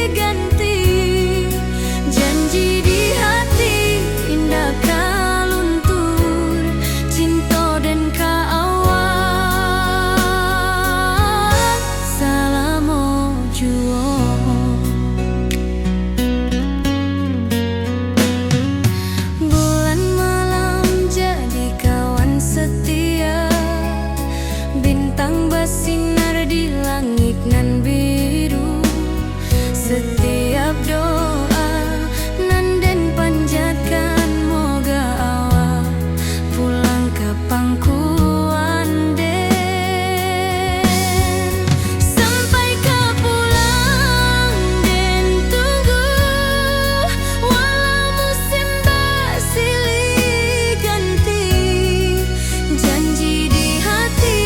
Speaker 1: nan biru. Setiap doa nan den panjatkan, moga awak pulang ke pangkuan den. Sampai ke pulang den tunggu, walau musim bersilih ganti. Janji di hati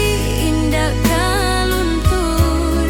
Speaker 1: indah kaluntur,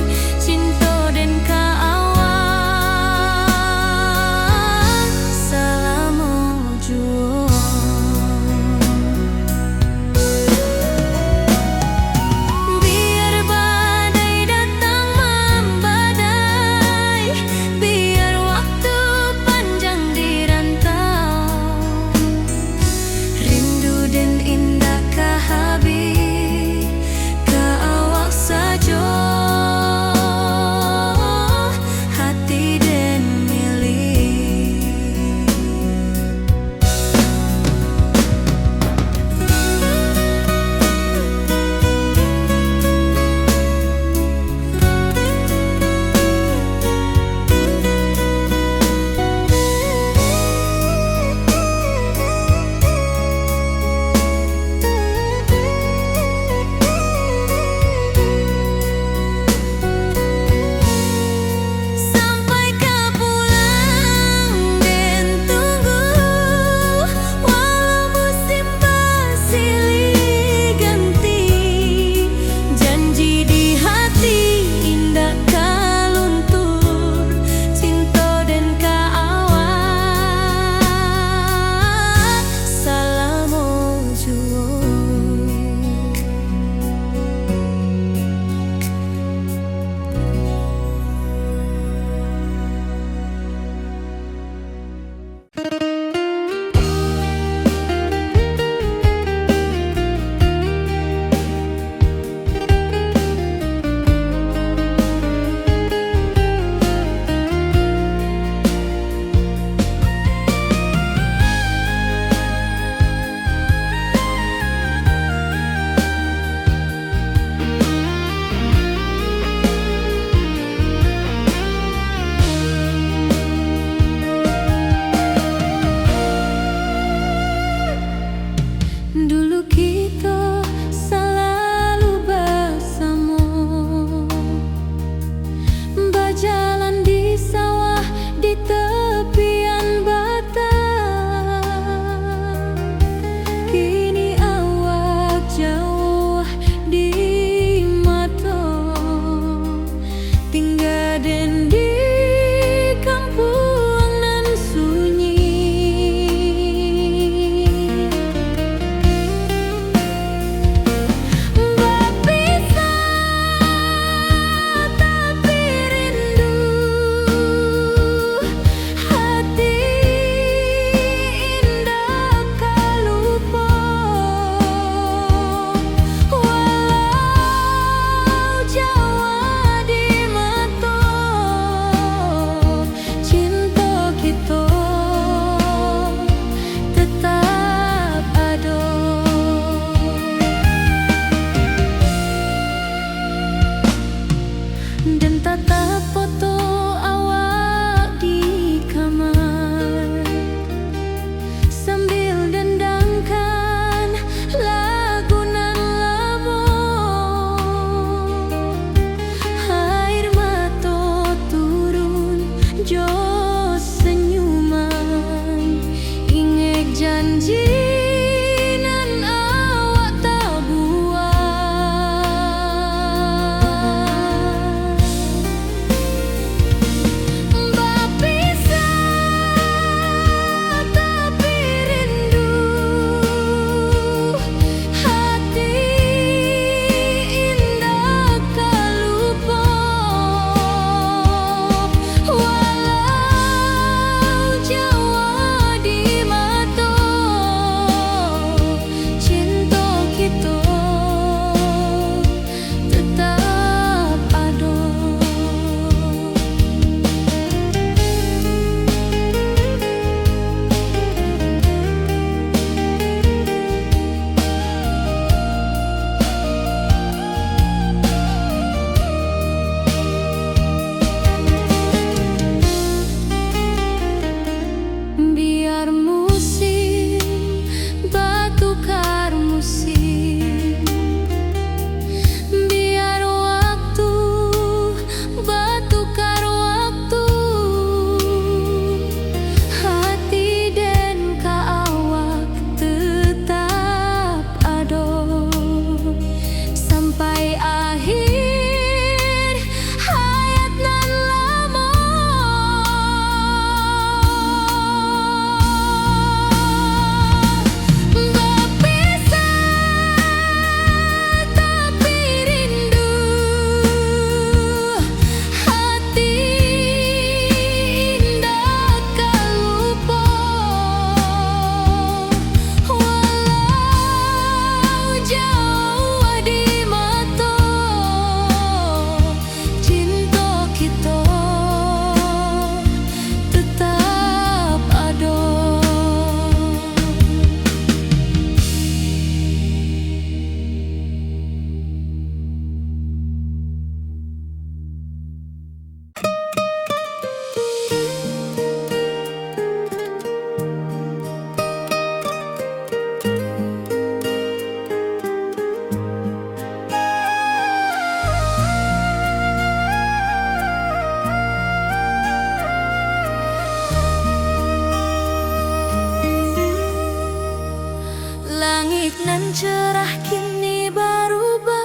Speaker 1: cerah kini berubah,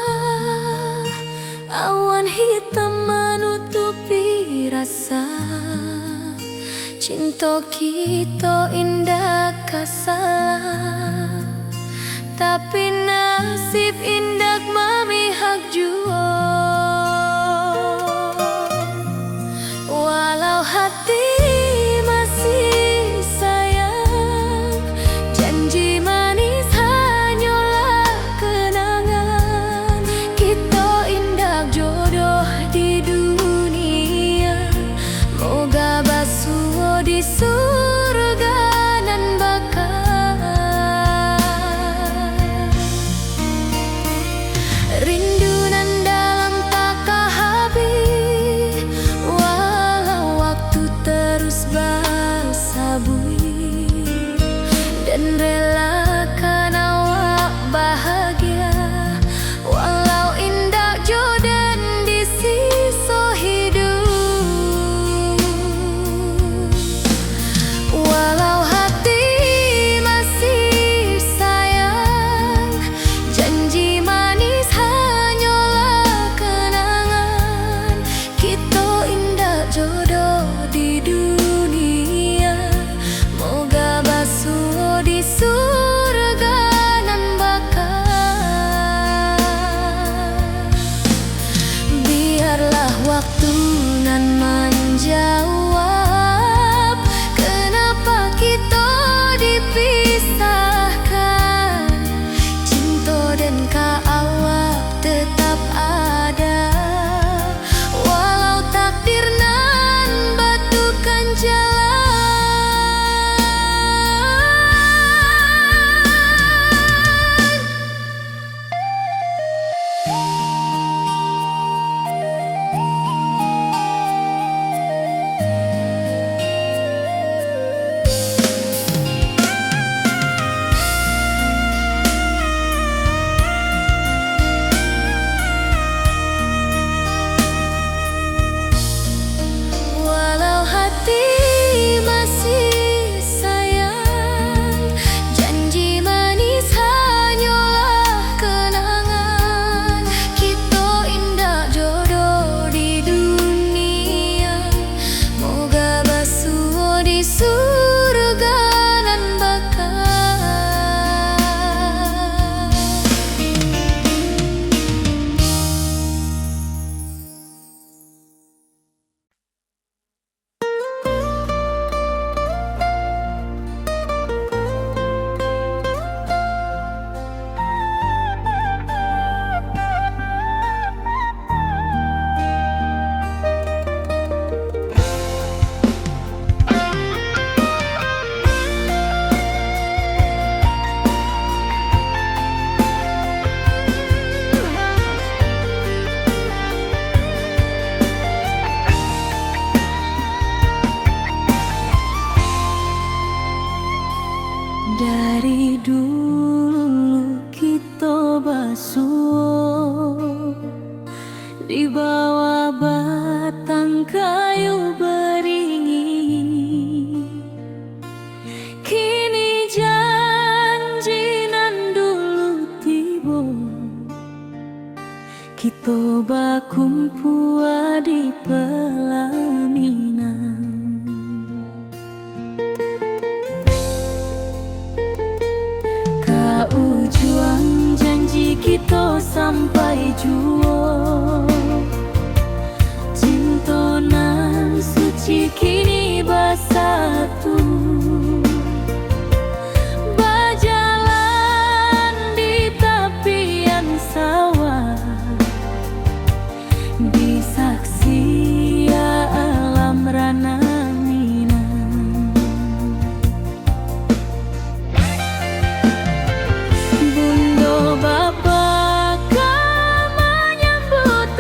Speaker 1: awan hitam menutupi rasa. Cinta kita indah kasalah, tapi nasib indah memihak jua. Walau hati masih sayang, janji manis hanyalah kenangan. Kita indah jodoh di dunia, moga basuh di surga nan bakal. Rindu nan dalam tak habis, walau waktu terus bersabui, dan relakan awak bahagia, walau indah jodan di sisa hidup. Walau hati masih sayang, janji manis hanyalah kenangan. Kita indah jodoh di dunia, moga basuh di surga nan bakal. Biarlah waktu nan menjawab, kenapa kita dipisahkan. Cinta dan awak tetap ada, walau takdir nan batukan jalan. Walau hati masih sayang, janji manis hanyalah kenangan. Kita indah jodoh di dunia, moga basuh di surga nan bakal. Dari dulu kita basuh di bawah batang kayu beringin. Kini janji nan dulu tiba, kita bakumpul di pelaminan. Ujung janji kita sampai jua, cinta nan suci kini bersatu. Berjalan di tepian sawah, di saksi alam rana Minang. Bunda bapa kau menyambut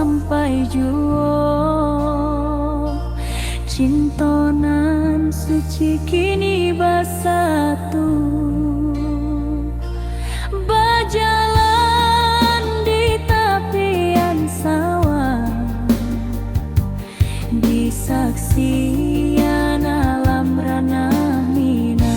Speaker 1: sampai juo. Cintonan suci kini bersatu, berjalan di tepian sawah, di saksian alam ranah Minang.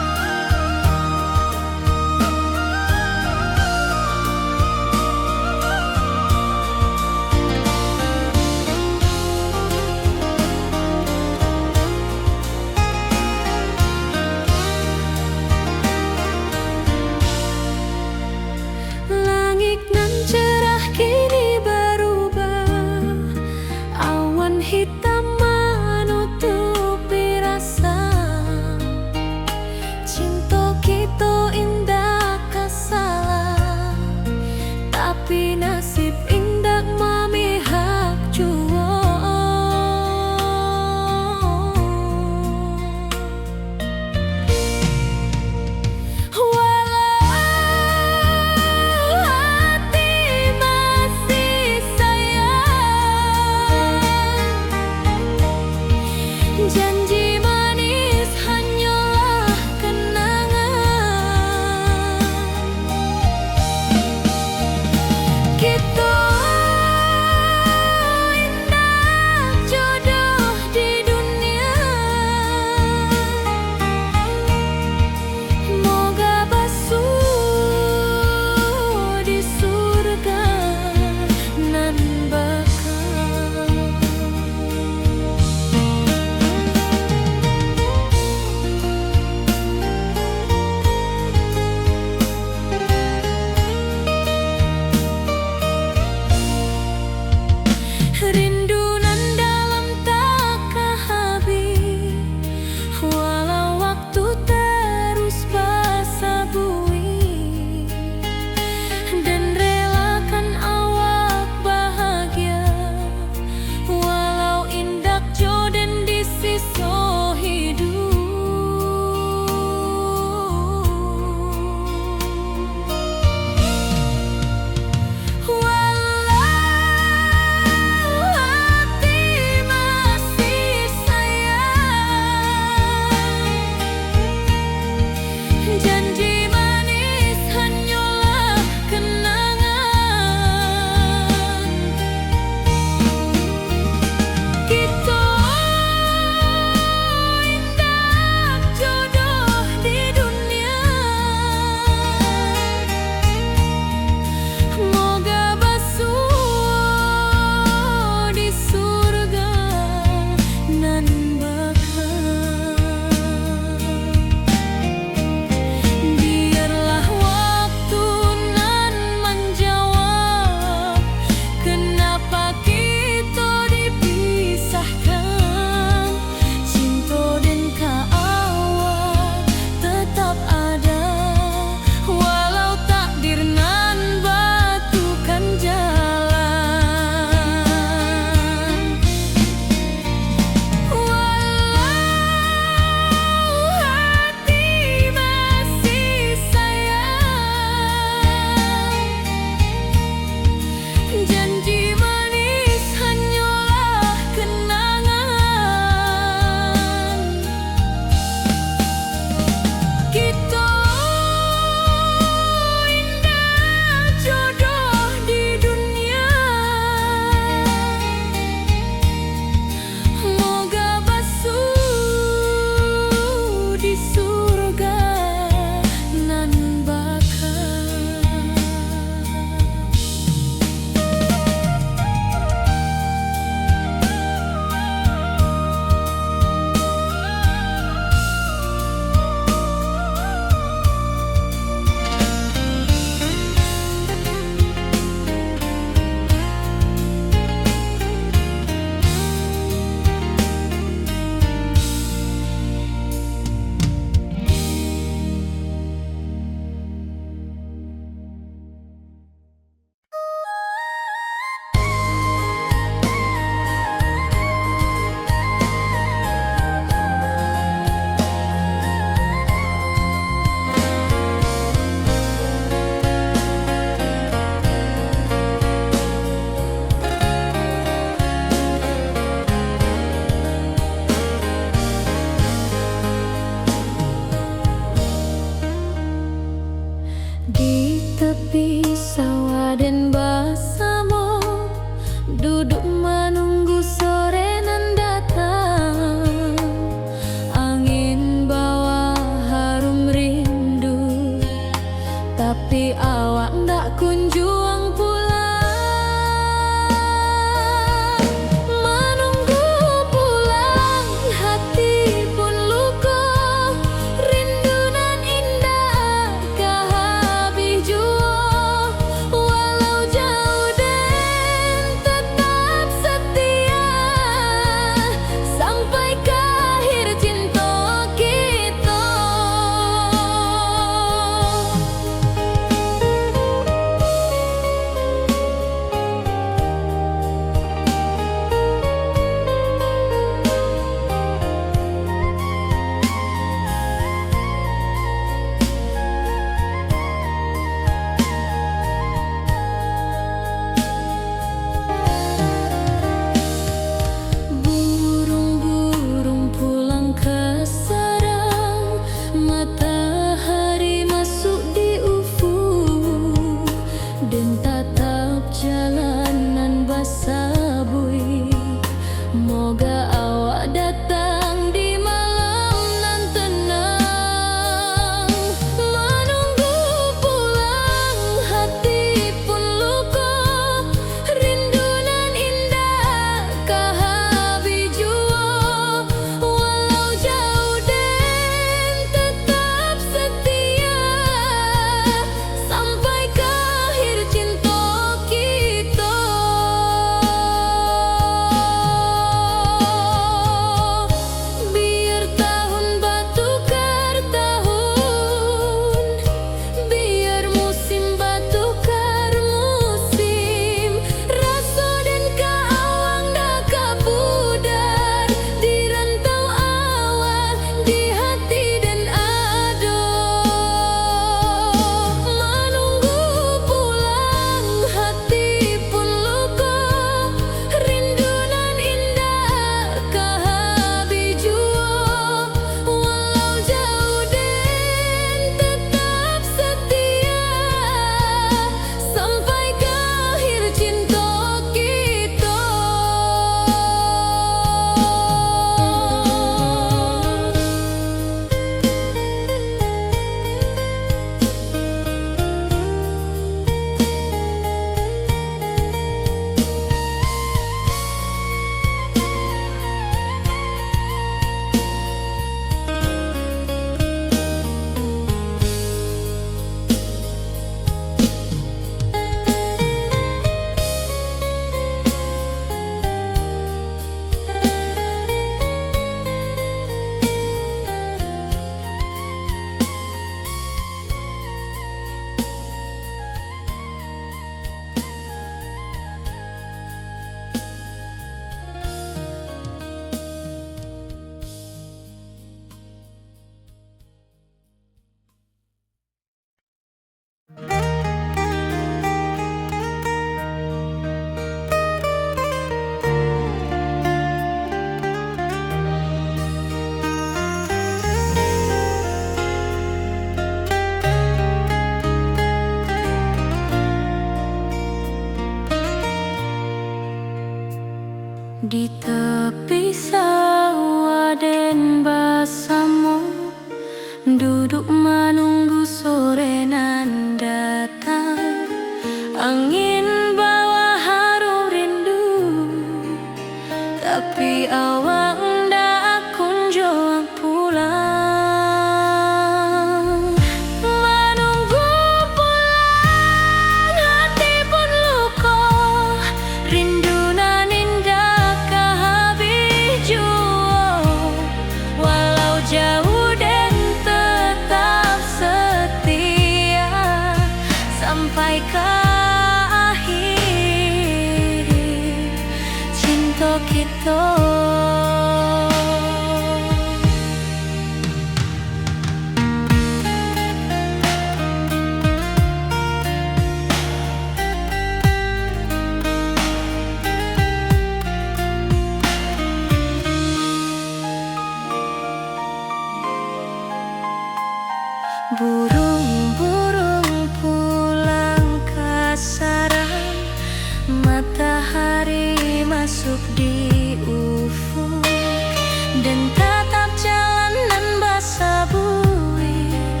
Speaker 1: dan tatap jalanan basah buik.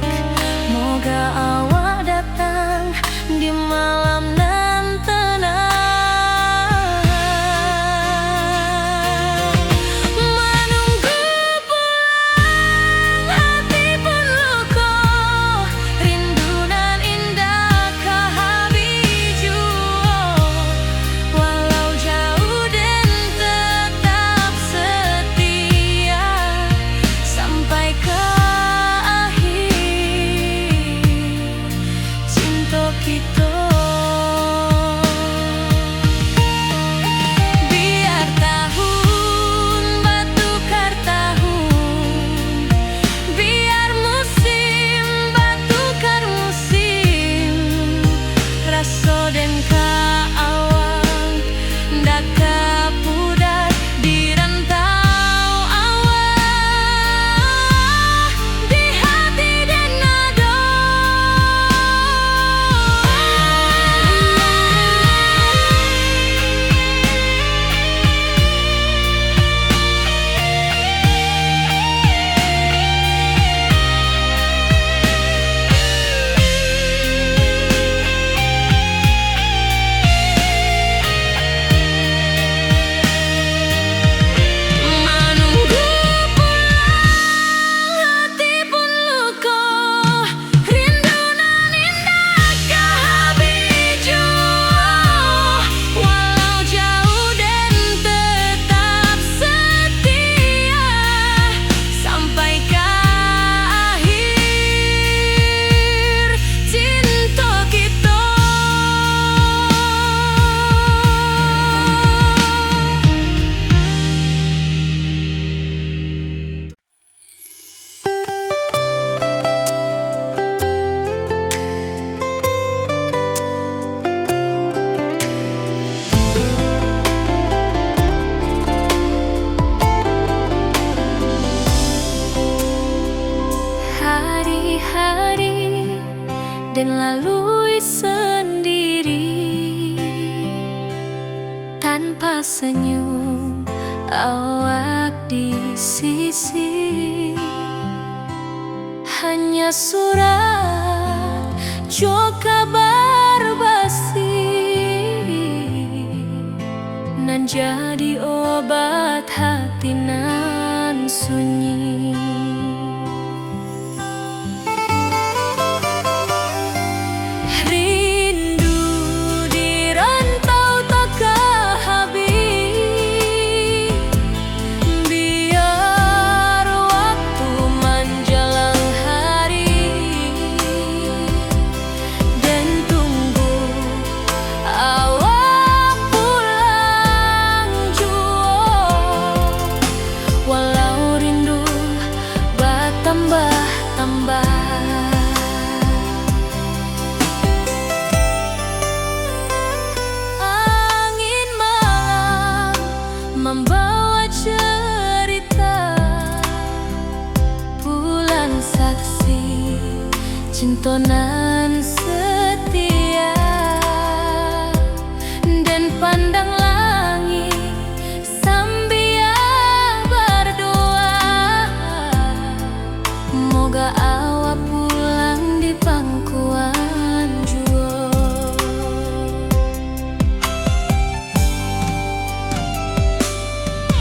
Speaker 1: Moga awak datang di malam nan tenang, menunggu pulang hati pun luka, rindu nan indah kehabiju. Walau jauh dan tetap setia sampai ke akhir cinta kita. Biar tahun batukar tahun, biar musim batukar musim, rasa dan kaawang ndak kapudar di rantau awak, di hati dan nado. Menunggu pulang hati pun luka, rindu nan indah kehabiju. Walau jauh dan tetap setia sampai ke akhir cinta kita. Hari-hari dan lalui sendiri tanpa senyum awak di sisi. Hanya surat jo kabar basi nan jadi obat hati nan sunyi. Rindu di rantau tak habis, biar waktu menjelang hari dan tunggu awak pulang jua. Walau rindu bertambah-tambah, angin malam membawa cerita, bulan saksi cinta nan setia, dan pandang langit sambil berdoa. Moga awak pulang di pangkuan jua.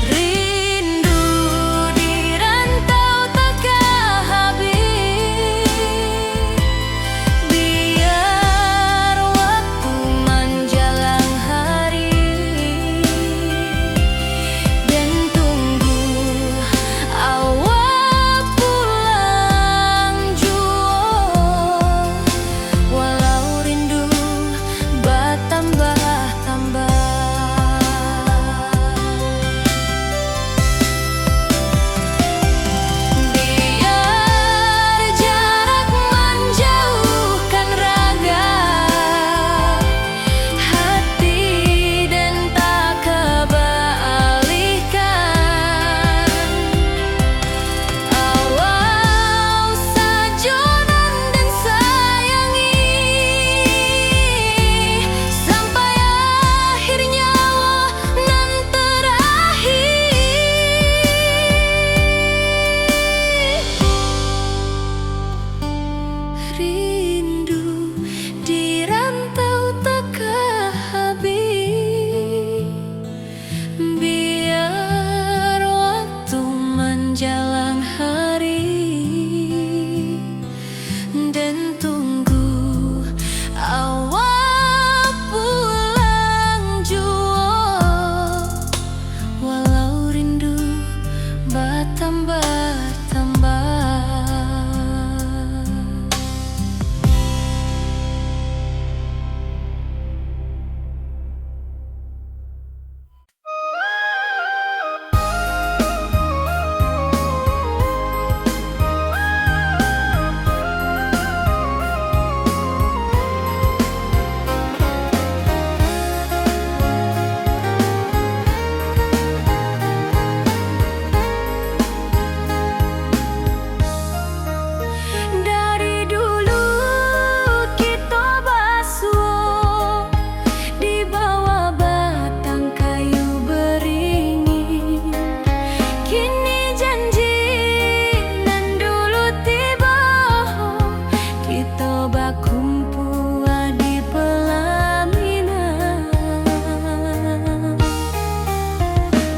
Speaker 1: Rindu di rantau tak habis, bertambah-tambah. Dari dulu kita basuh di bawah batang kayu beringin. Kini janji nan dulu tiba, kita berkumpul di pelaminan.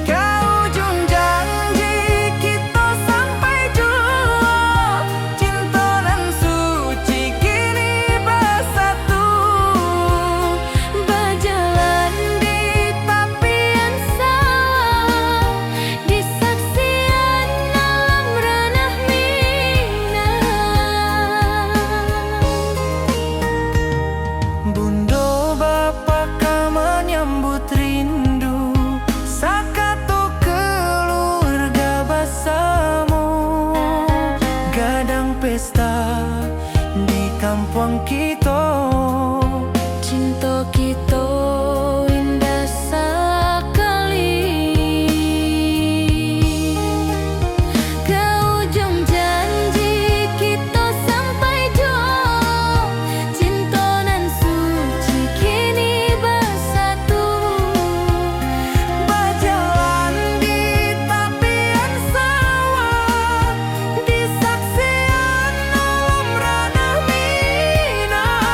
Speaker 2: Ke ujung janji kita sampai jua, cinta dan suci kini bersatu.
Speaker 1: Berjalan di tepian sawah, di saksian alam ranah Minang.
Speaker 2: Bundo bapa ka menyambut rindu, sakato keluarga bersama. Gadang pesta di kampung kita,
Speaker 1: Cinta kita indah sekali. Ke ujung janji kita sampai jua, cinta nan suci kini bersatu.
Speaker 2: berjalan di tepian sawah, di saksian alam ranah Minang.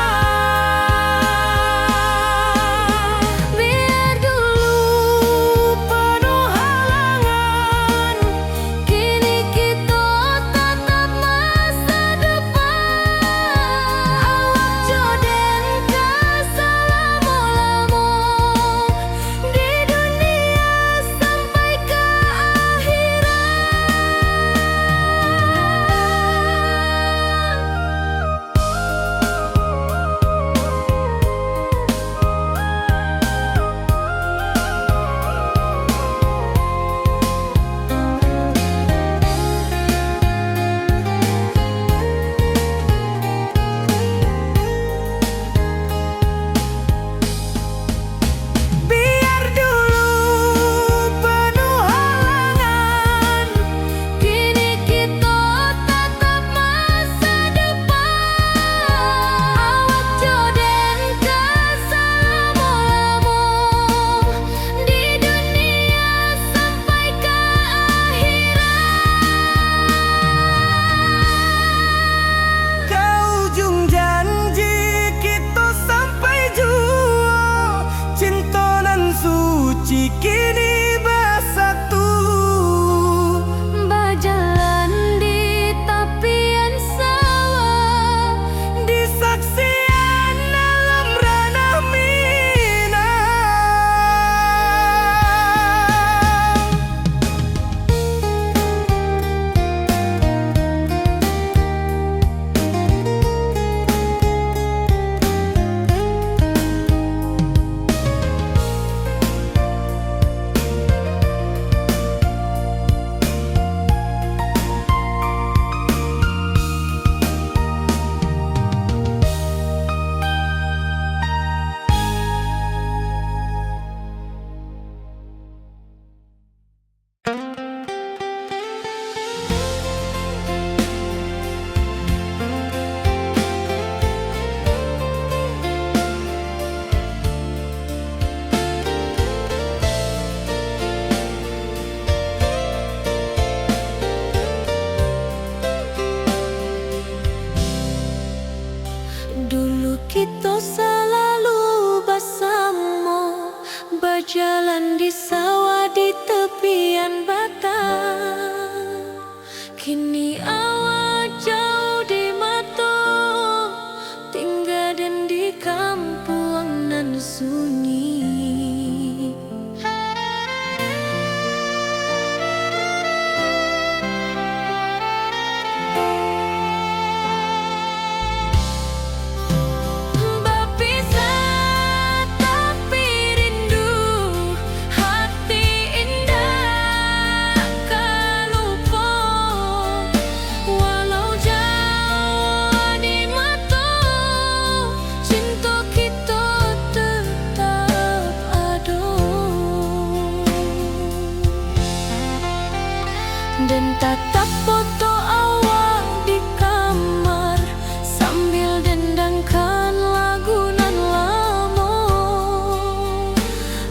Speaker 1: dan tatap foto awal di kamar sambil dendangkan lagu nan lamo.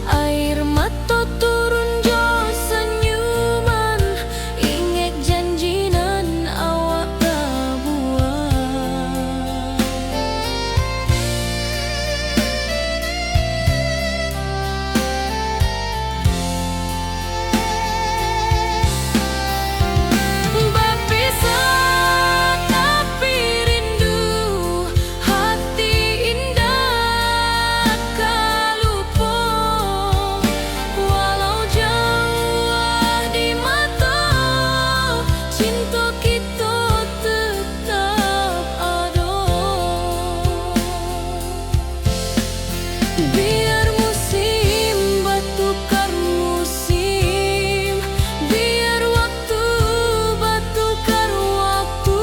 Speaker 1: Air mata turun jo senyuman, inget janji nan awak buat. Berpisah tapi rindu, hati indah kalupo. Walau jauh di mata, cinta kita tetap ada. Biar musim bertukar musim, biar waktu bertukar waktu,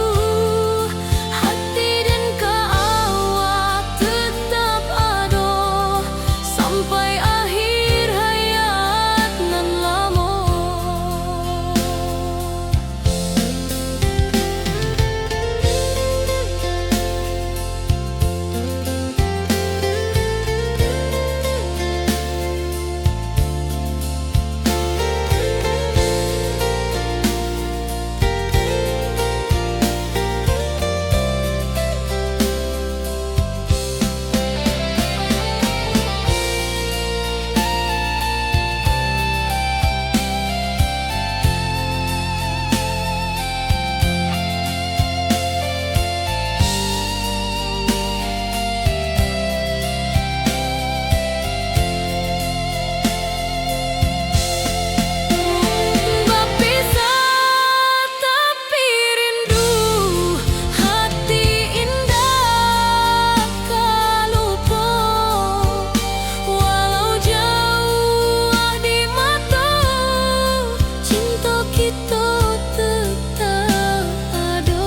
Speaker 1: hati dan awak tetap ada sampai akhir hayat nan lama. Berpisah tapi rindu, hati indah kalupo. Walau jauh di mata, cinta kita tetap ada.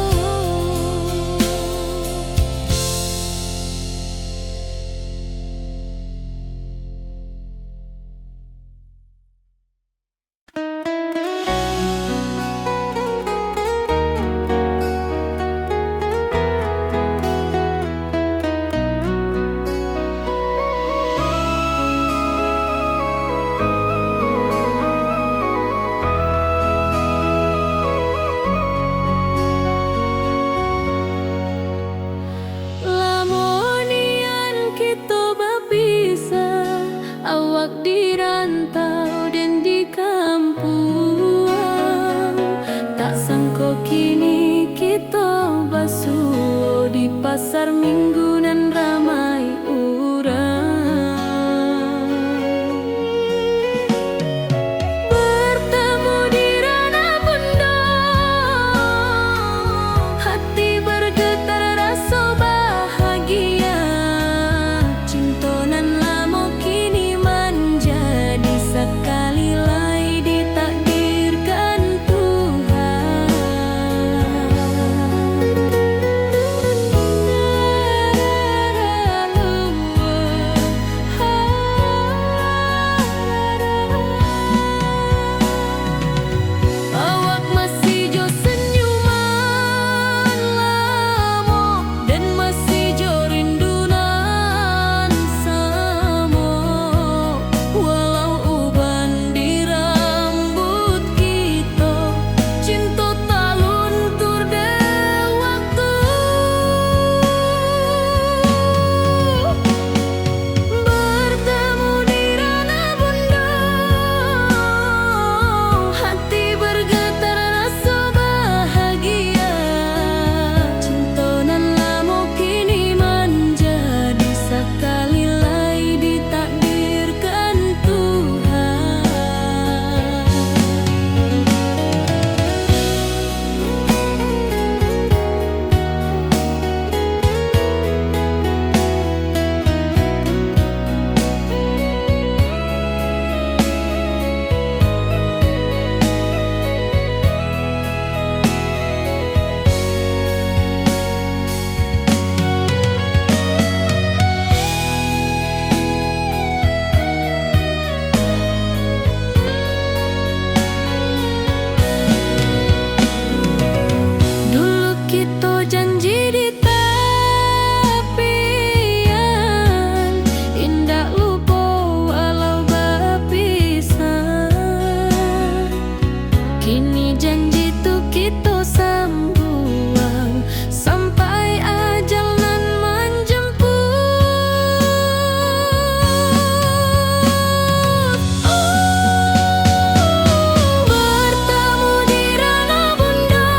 Speaker 1: Lamonian kita berpisah, awak di rantau dan di kampung. Tak sangka kini kita basuh di pasar minggu nan ramai urang. Bertemu di ranah bunda, hati bergetar rasa bahagia. Cinta nan lama kini menjadi sekali lagi ditakdirkan Tuhan. kita sambuang sampai ajal nan menjemput. Bertemu di ranah bunda,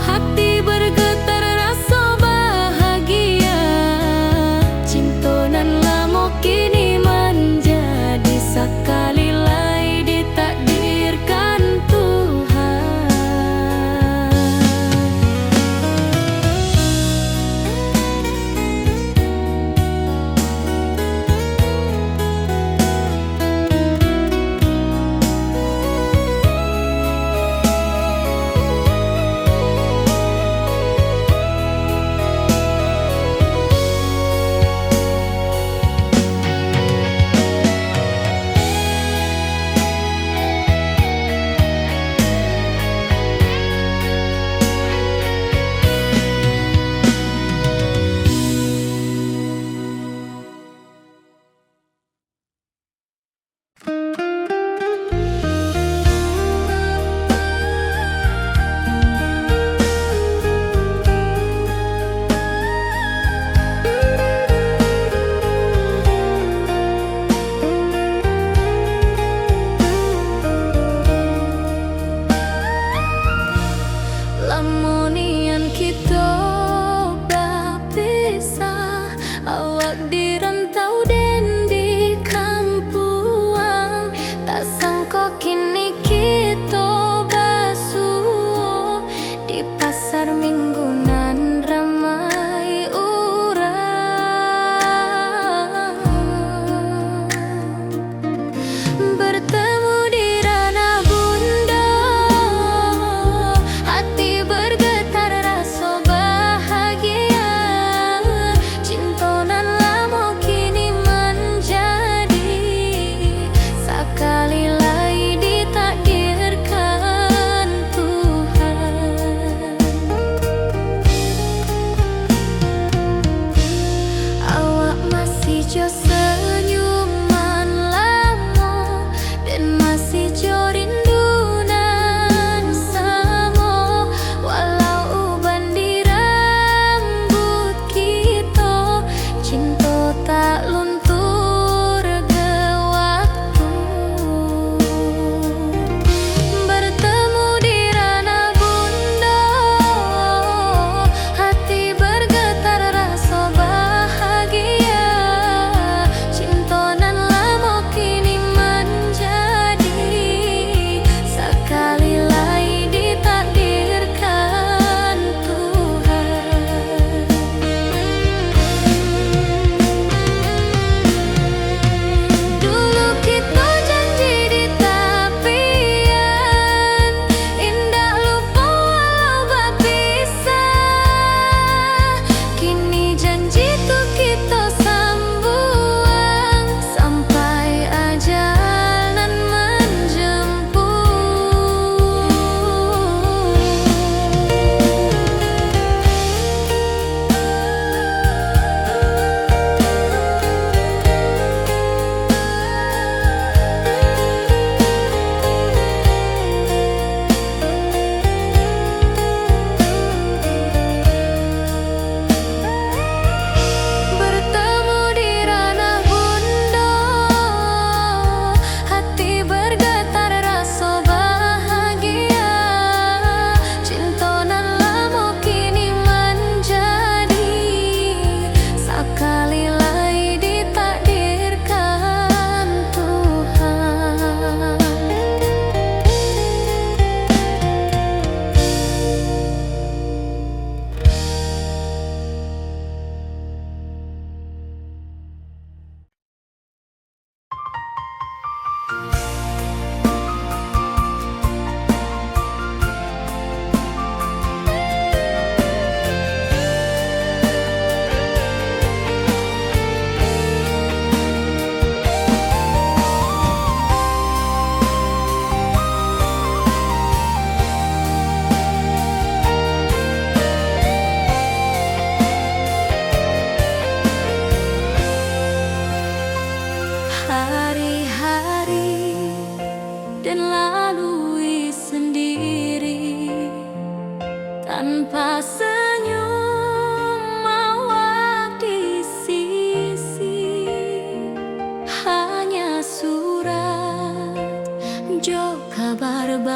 Speaker 1: hati bergetar rasa bahagia. Cinta nan lama kini menjadi sekali lai ditakdirkan Tuhan.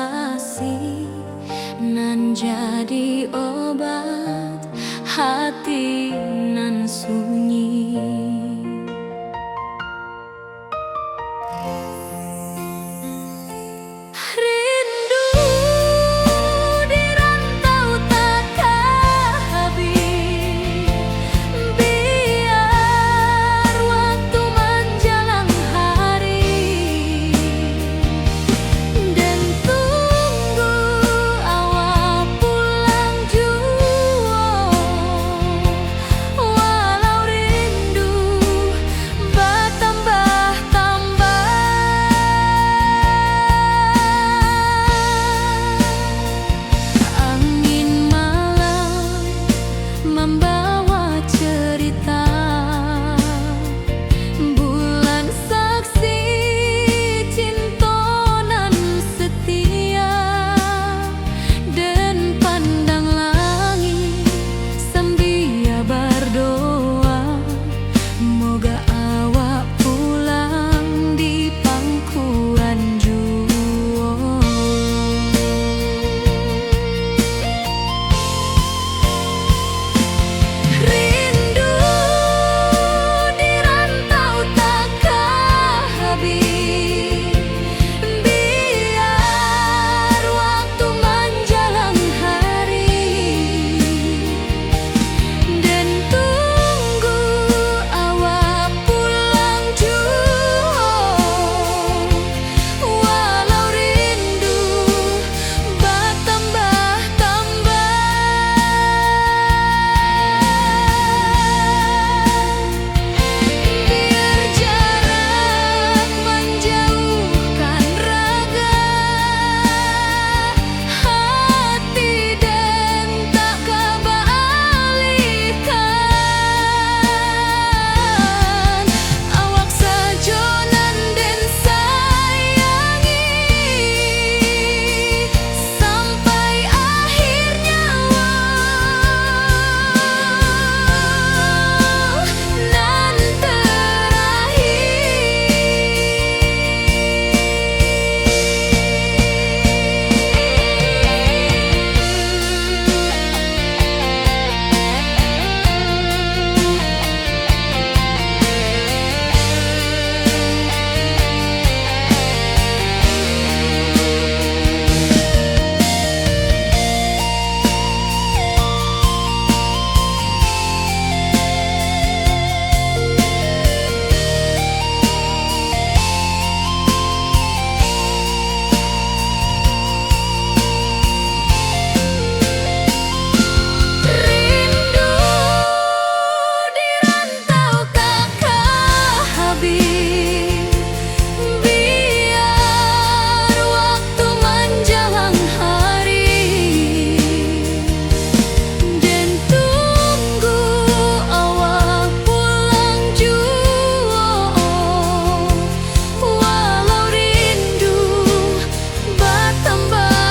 Speaker 1: kasih nan jadi obat hati nan sunyi. Rindu di rantau takkan habis, biar waktu menjelang hari, dan tunggu awal pulang jua. Walau rindu bertambah-tambah, angin malam membawa cerita, bulan saksi cinta nan setia, dan pandang langit sambil berdoa, moga awak pulang di pangkuan jua. Rindu di rantau takkan habis, biar waktu menjelang hari, dan tunggu awak pulang jua. Walau rindu bertambah-tambah, biar jarak menjauhkan raga hati, dan tak kebalikan. Awak saja nan den sayangi sampai akhir nyawa, nan rindu di rantau takkan habis, biar waktu menjelang hari, dan tunggu awak pulang jua. Walau rindu bertambah-tambah,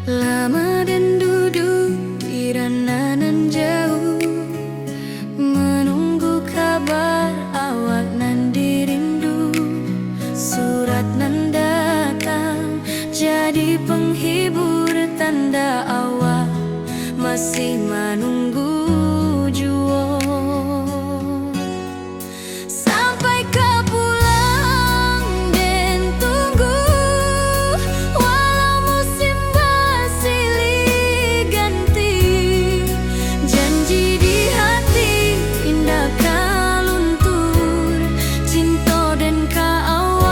Speaker 1: lama dan duduk di ranah jauh, menunggu kabar awak nan dirindu. Surat nan datang jadi penghibur, tanda awak masih menunggu jua. Sampai kau pulang dan tunggu, walau musim bersilih ganti, janji di hati indah kaluntur, cinta dan ka awak.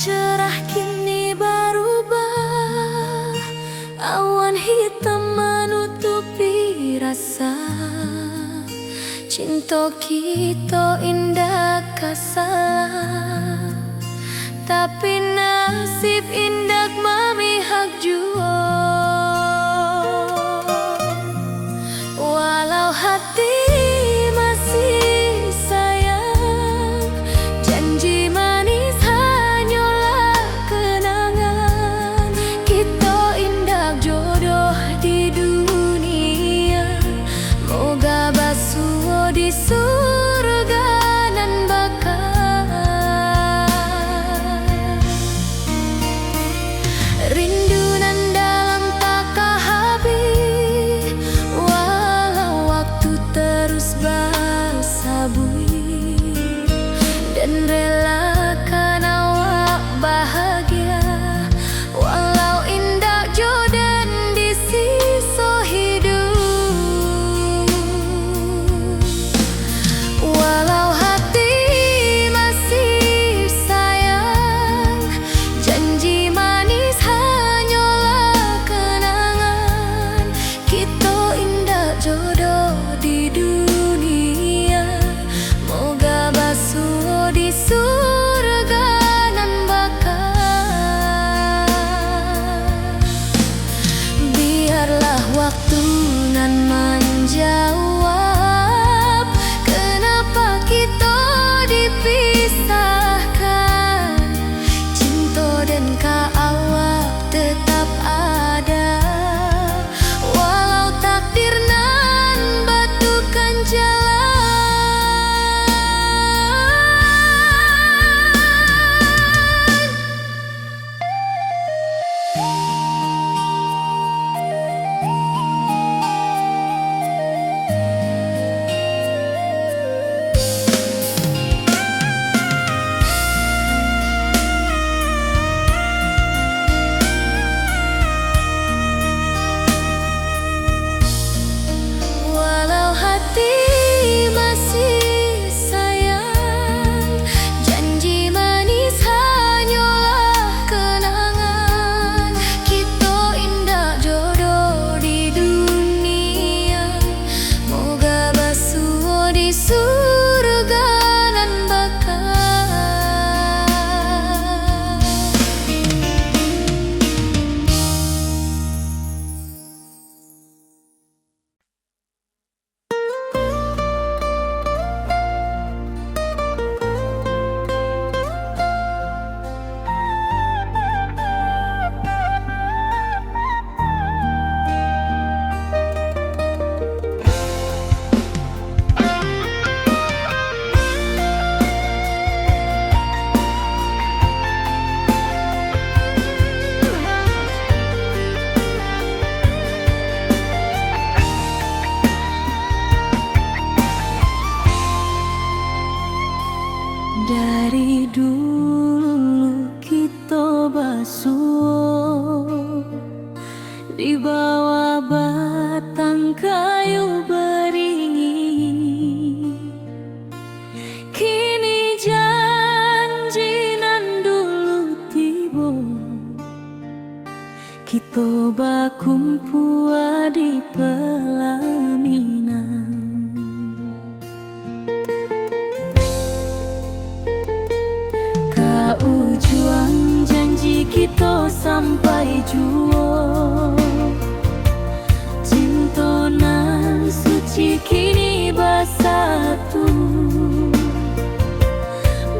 Speaker 1: cerah kini berubah, awan hitam menutupi rasa. Cinta kita indah kasalah, tapi nasib indah memihak jua. Walau hati masih sayang, janji manis hanyalah kenangan. Kita indah jodoh di dunia, moga basuh di surga nan bakal. Rindu nan dalam tak habis, walau waktu terus bersabui, dan relakan awak bahagia. Walau indah jodoh di sisa hidup, walau hati masih sayang, janji manis hanyalah kenangan. Kita indah jodoh di dunia, moga basuh di surga nan bakal. Biarlah waktu nan menjawab, kenapa kita dipisahkan. Cinta dan awak tetap ada, walau takdir nan batukan jalan. Walau hati masih sayang, janji manis hanyalah kenangan. Kita indah jodoh di dunia, moga basuh di surga nan bakal. Dari dulu kita basuh di bawah batang kayu beringin. Kini janji nan dulu tiba, kita bakumpul di pelaminan. Ujung janji kita sampai jua, cinta nan suci kini bersatu.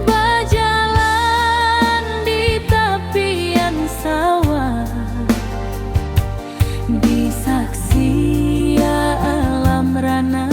Speaker 1: Berjalan di tepian sawah, disaksi alam rana.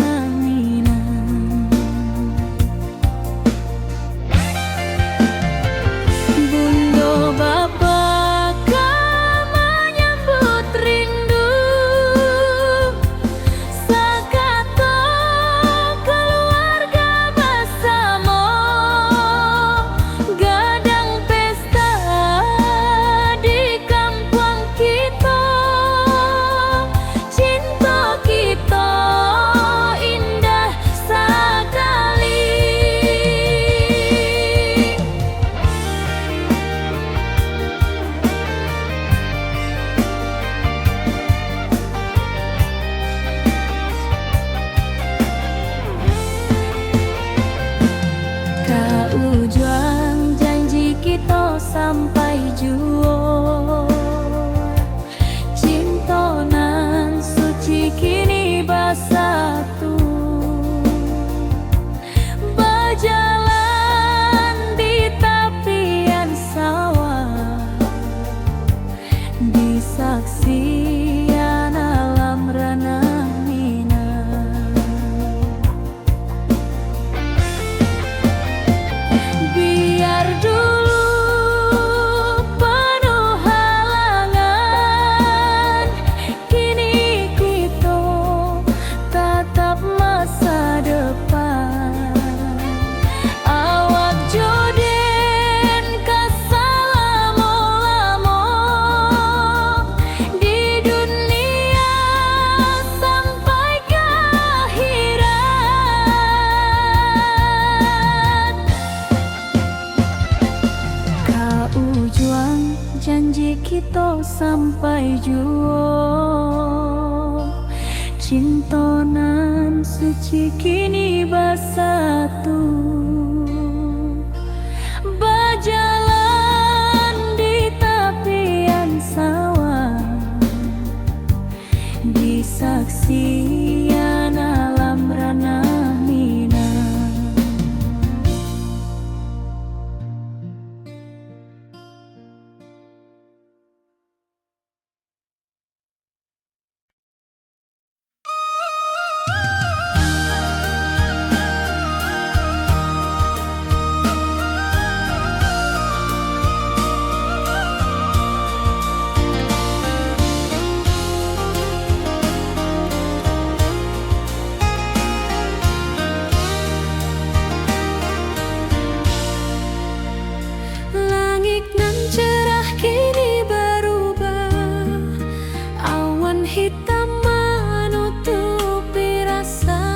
Speaker 1: juo. Cintonan suci kini bersatu, berjalan di tepian sawah, di saksian alam ranah Minang. Langit nan cerah kini berubah, awan hitam menutupi rasa.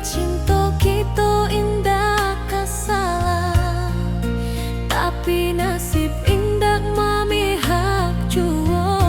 Speaker 1: Cinta kita indah kasalah, tapi nasib indah memihak jua.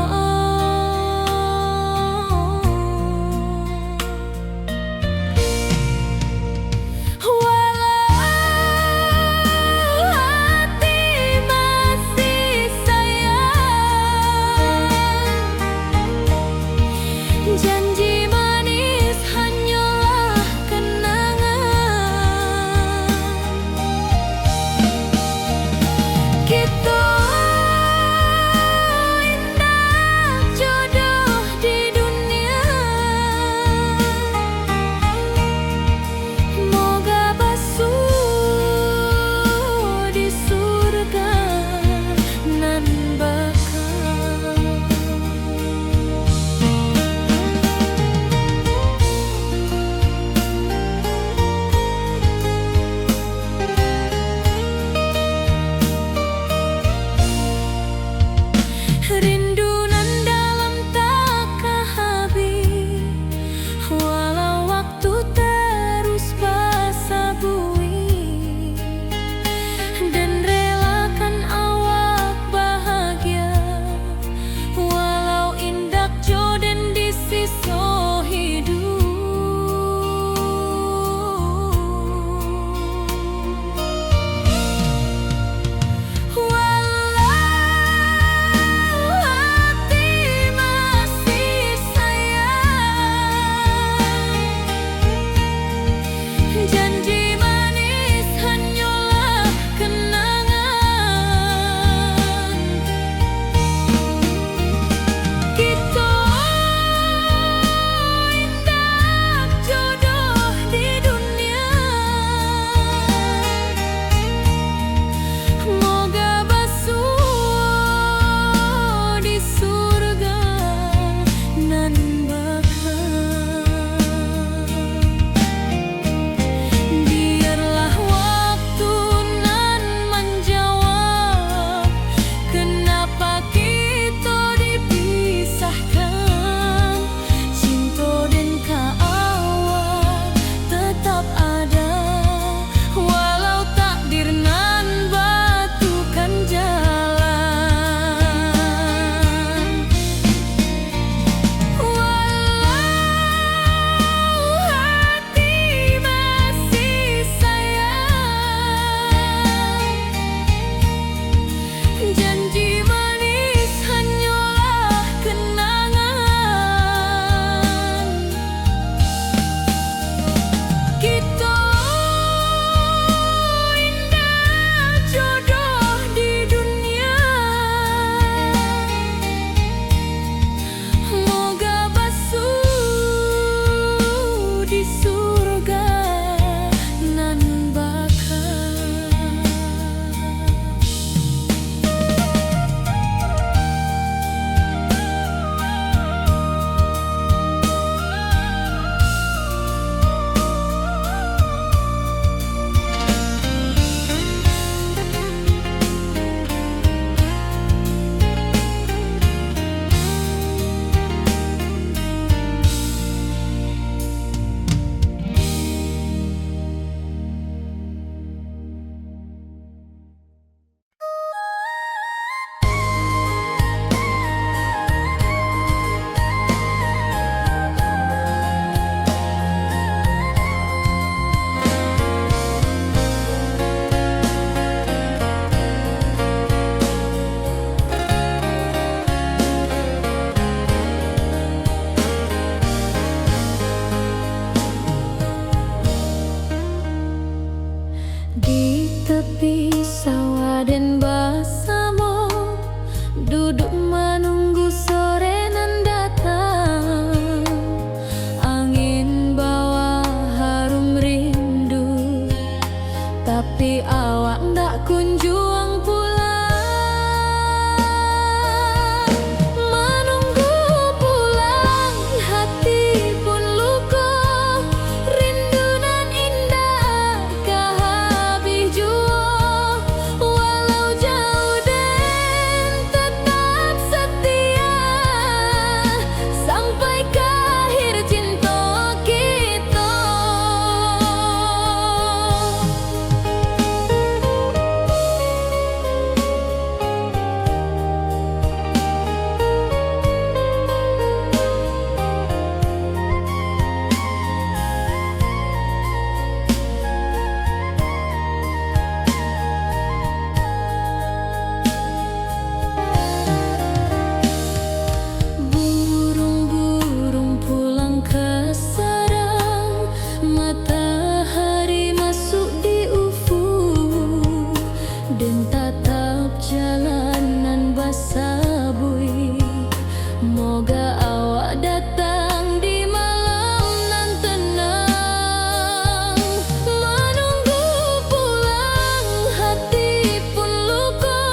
Speaker 1: Semoga awak datang di malam nan tenang. Menunggu pulang hati pun luka,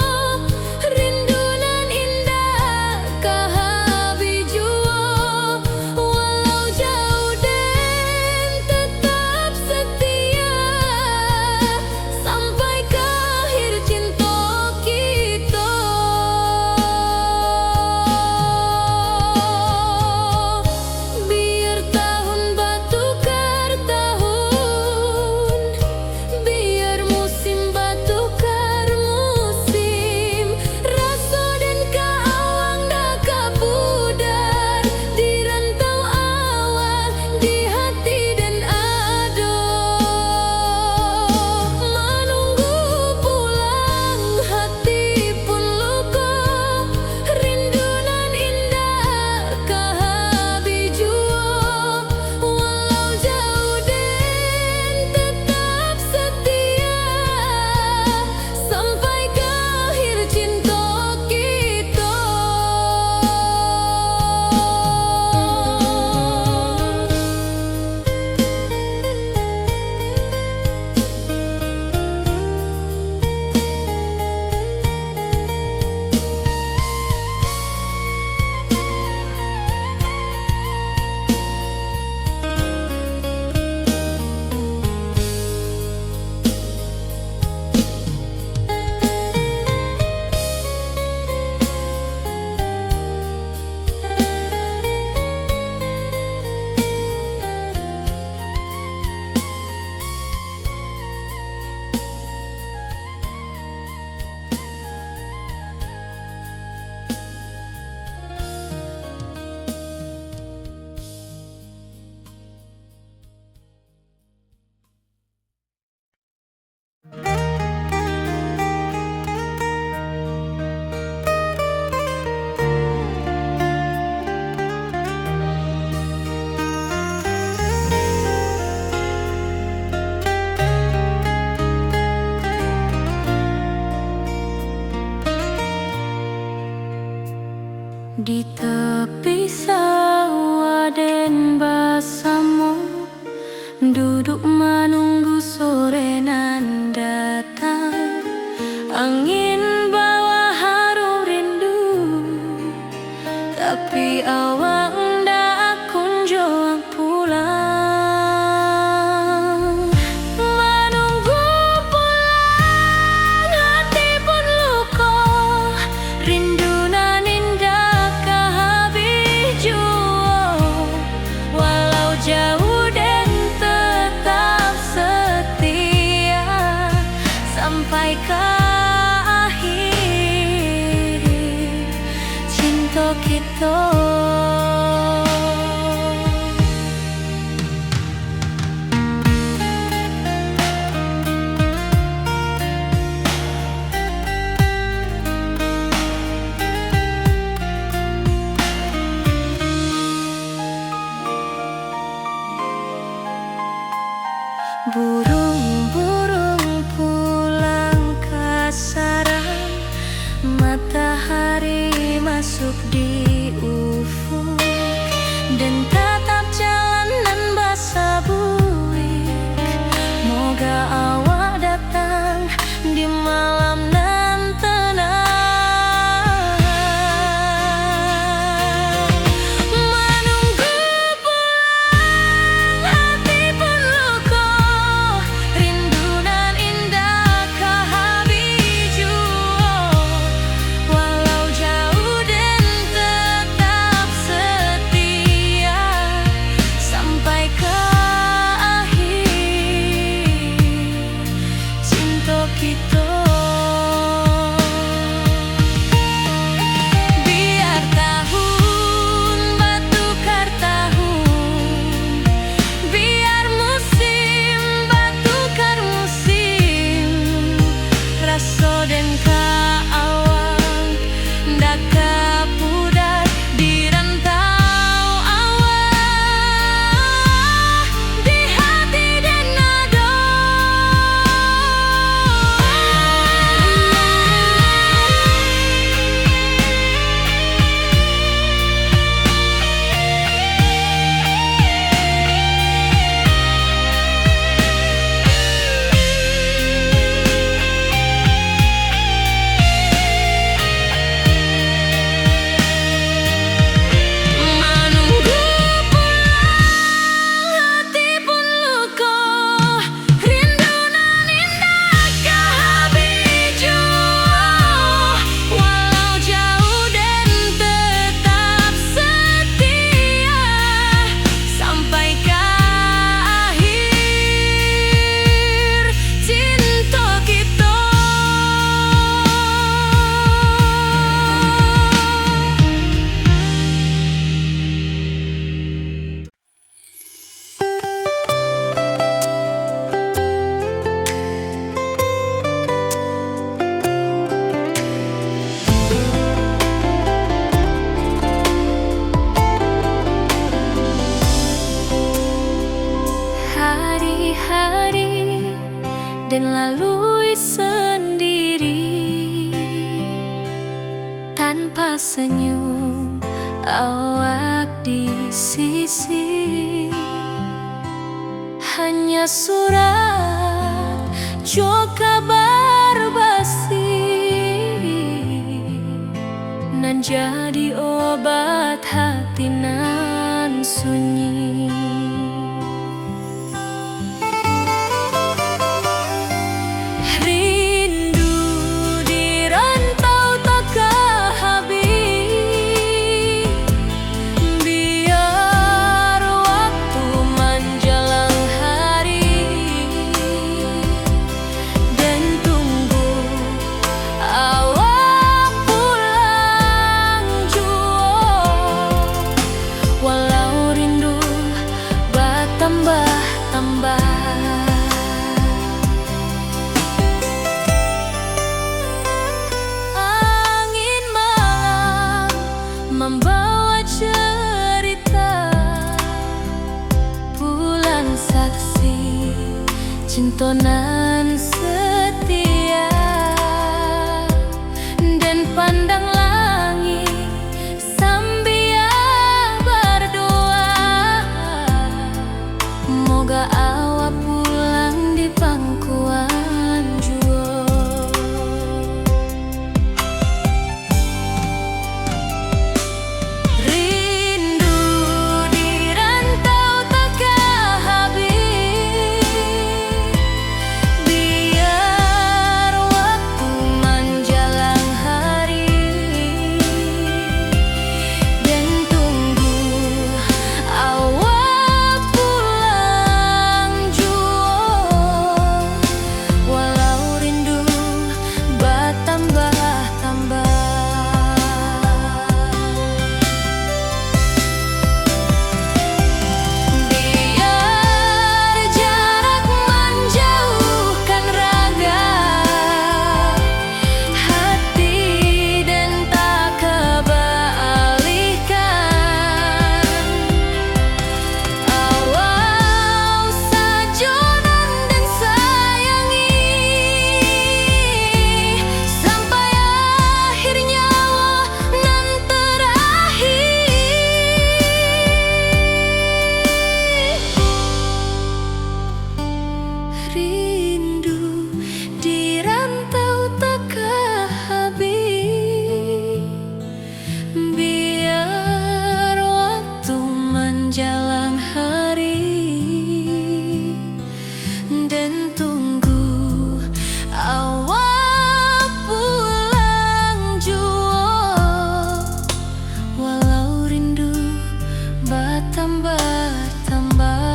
Speaker 1: rindu nan indah kah habis jua. Walau jauh dan tetap setia, sampai ke akhir cinta kita. Biar tahun bertukar tahun, biar musim bertukar musim, rasa dan keawang dah kapudar di rantau awak, di hati dan aduh. Menunggu pulang hati pun luka, rindu nan indah kah habis jua. Walau jauh dan tetap setia, sampai ke akhir cinta kita. Di tepi sawah dan bersama, duduk menunggu sore nan datang. Angin bawa harum rindu, tapi awak ndak kunjung pulang. Menunggu pulang hati pun luka, rindu nan indah kah habis jua. Walau jauh dan tetap setia, sampai ke akhir cinta kita. Burung-burung pulang ke sarang, matahari masuk di ufuk, dan tatap jalanan basah buik. Moga awak datang di malam nan tenang. Menunggu pulang hati pun luka, awak di sisi. Hanya surat jo kabar basi nan jadi obat hati nan sunyi. Rindu di rantau takkan habis, biar waktu menjelang hari dan tunggu awak pulang jua. Walau rindu bertambah-tambah, angin malam membawa cerita, bulan saksi cinta nan setia, dan pandang langit sambil berdoa, moga awak pulang di pangkuan jua. Rindu di rantau takkan habis, biar waktu menjelang hari dan tunggu awak pulang jua. Walau rindu bertambah-tambah, biar jarak menjauhkan raga hati dan tak kebalihkan. Awal sajonan dan sayangi sampai akhir nyawa nan terakhir. Rindu di rantau takkan habis, biar waktu menjelang hari dan tunggu awak pulang jua. Walau rindu bertambah-tambah.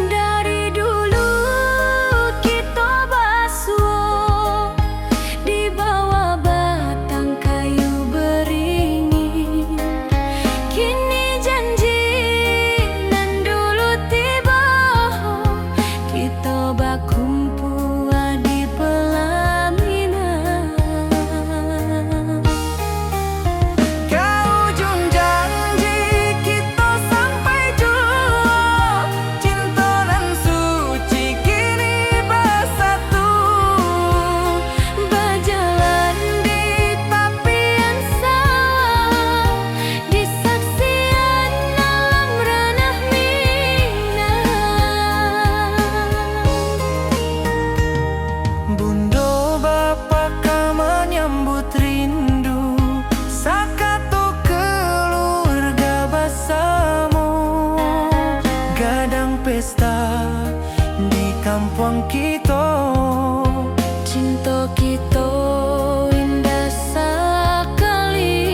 Speaker 1: Dari dulu kita basuh di bawah batang kayu beringin. Kini janji nan dulu tiba, kita berkumpul di pelaminan.
Speaker 2: Ke ujung janji kita sampai jua, cinta nan suci kini bersatu,
Speaker 1: Berjalan di tapian sawah, di saksian alam ranah Minang.
Speaker 2: Bundo bapa ka menyambut rindu, sakato keluarga bersama, gadang pesta di kampung kita.
Speaker 1: Cinta kita indah sekali.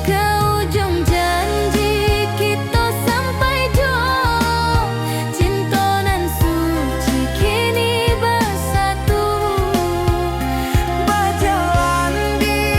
Speaker 1: Ke ujung janji kita sampai jua, cinta nan suci kini bersatu.
Speaker 2: Berjalan di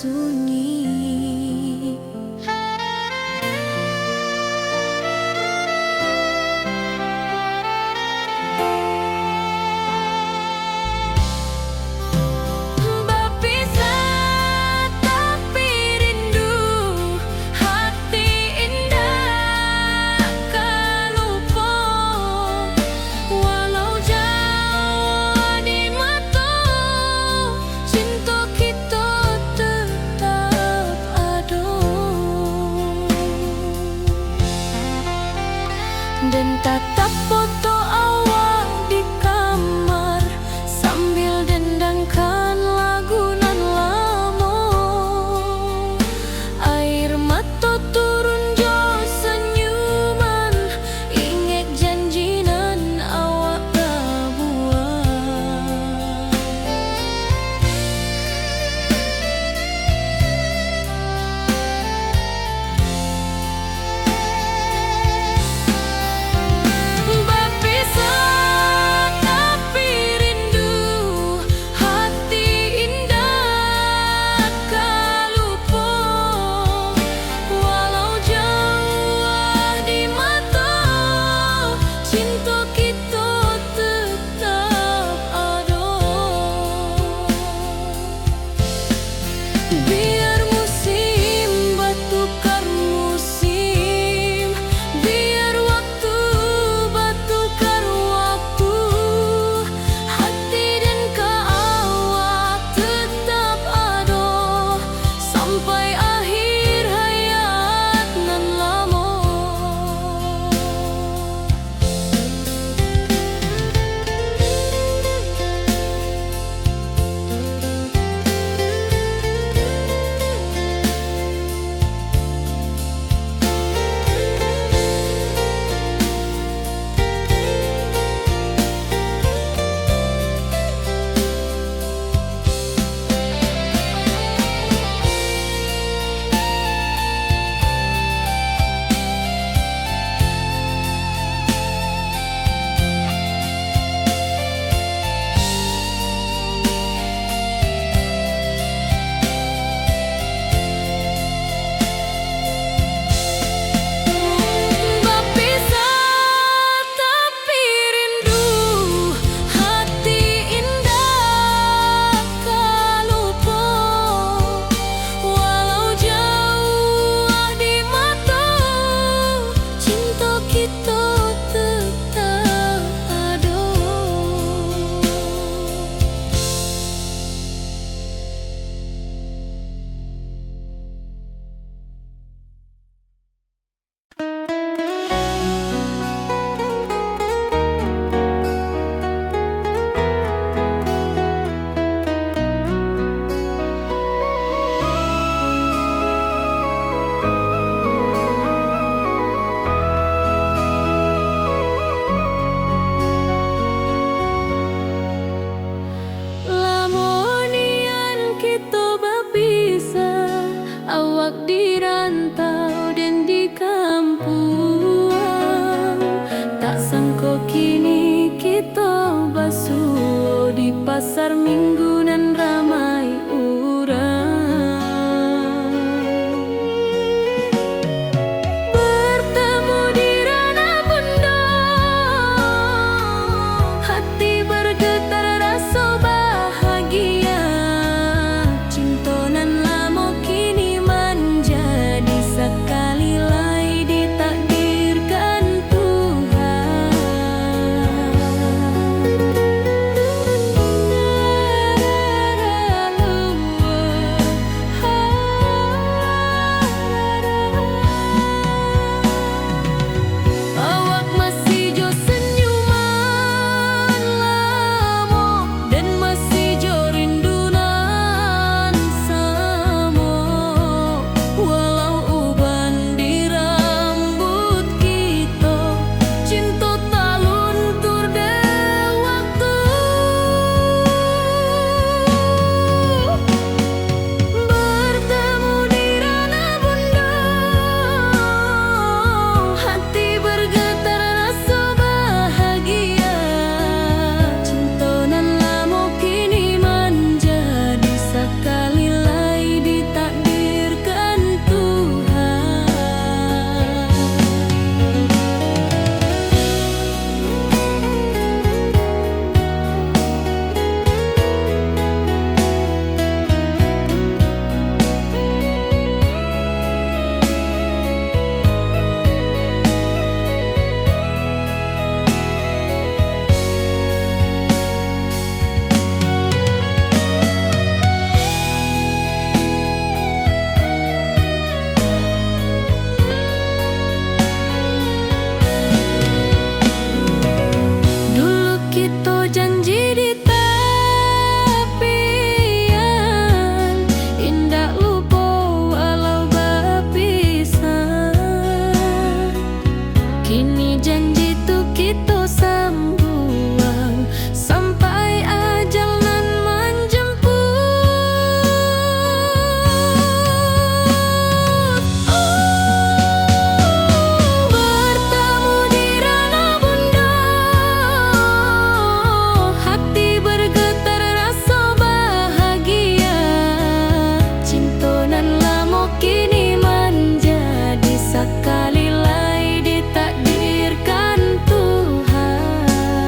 Speaker 1: sunyi. Berpisah tapi rindu, hati indah kelupa. Walau jauh di mata, cinta kita tetap ada. Dan tatap foto awak di kamar sambil dendangkan lagu nan lama. Air mata turun jo senyuman, ingat janji nan awak dah buat. Berpisah tapi rindu, hati indah kelupa. Walau jauh di mata, cinta kita tetap ada. Biar musim bertukar musim, biar waktu bertukar waktu, hati dan awak tetap ada sampai akhir hayat nan lama. Berpisah tapi rindu, hati indah kelupa. Walau jauh di mata, cinta kita tetap ada. Lamonian kita berpisah, awak di rantau dan di kampung. Tak sangka kini kita basuh di pasar minggu nan ramai urang. Bertemu di ranah bunda, hati bergetar rasa bahagia. Cinta nan lama kini menjadi sekali lagi ditakdirkan Tuhan. Ni janji tu kita sambuang sampai ajal nan menjemput. Bertemu di ranah bunda, hati bergetar rasa bahagia. Cinta nan lama kini menjadi sekali lai ditakdirkan Tuhan.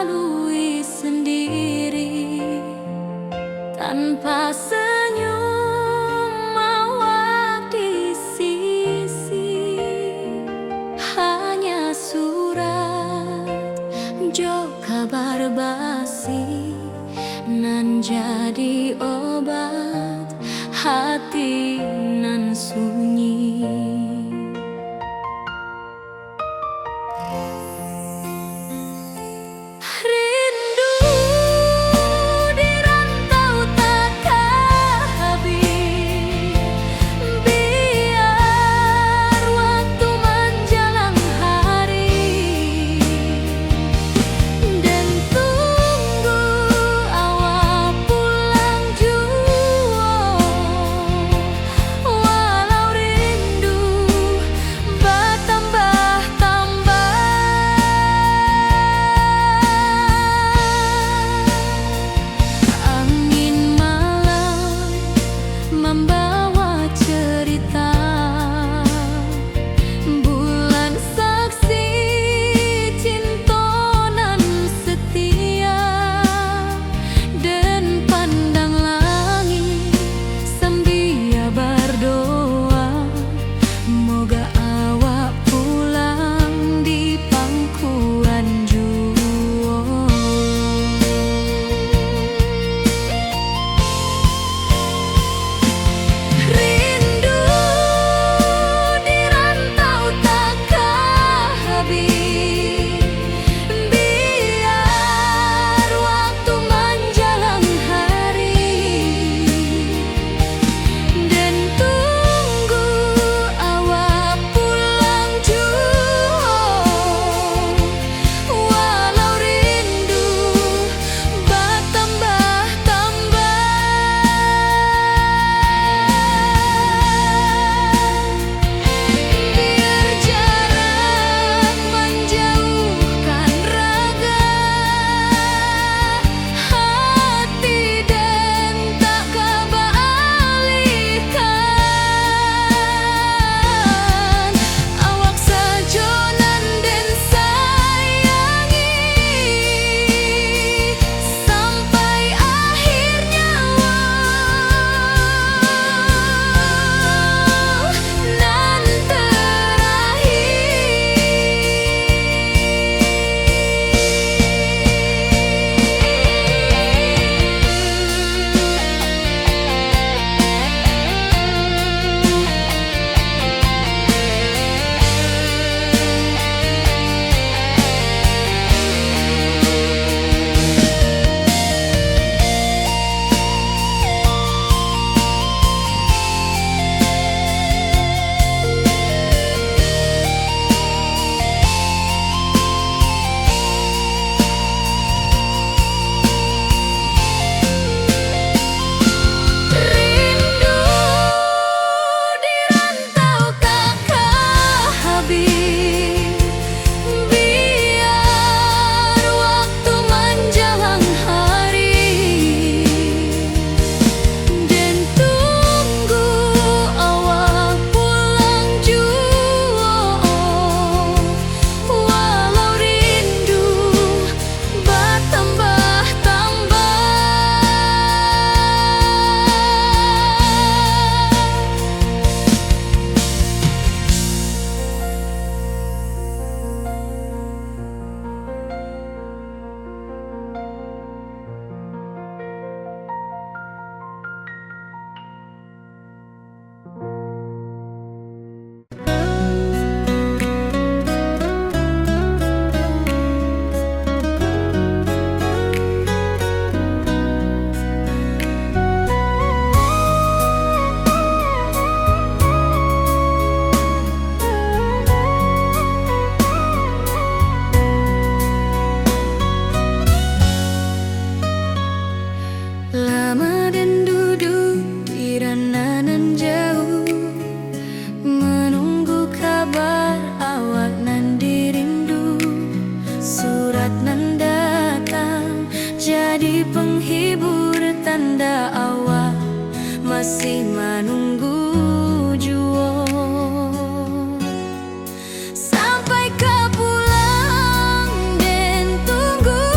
Speaker 1: lalui sendiri tanpa senyum awak di sisi. Hanya surat jo kabar basi nan jadi obat hati nan sunyi. Rindu di rantau takkan habis, biar waktu menjelang hari, dan tunggu awak pulang jua. Walau rindu bertambah-tambah, angin malam membawa cerita, bulan saksi cinta nan setia, dan pandang langit sambil berdoa, moga awak pulang di pangkuan jua. Rindu di rantau takkan habis, biar waktu menjelang hari, dan tunggu awak pulang jua. Walau rindu bertambah-tambah, biar jarak menjauhkan raga hati, dan tak kebalikan. Awak saja nan den sayangi sampai akhir nyawa, nan rindu di rantau takkan habis, biar waktu menjelang hari, dan tunggu awak pulang jua. Walau rindu bertambah-tambah, lama dan duduk di ranah jauh, menunggu kabar awak nan dirindu. Surat nan datang jadi penghibur, tanda awak masih menunggu jua. Sampai kau pulang dan tunggu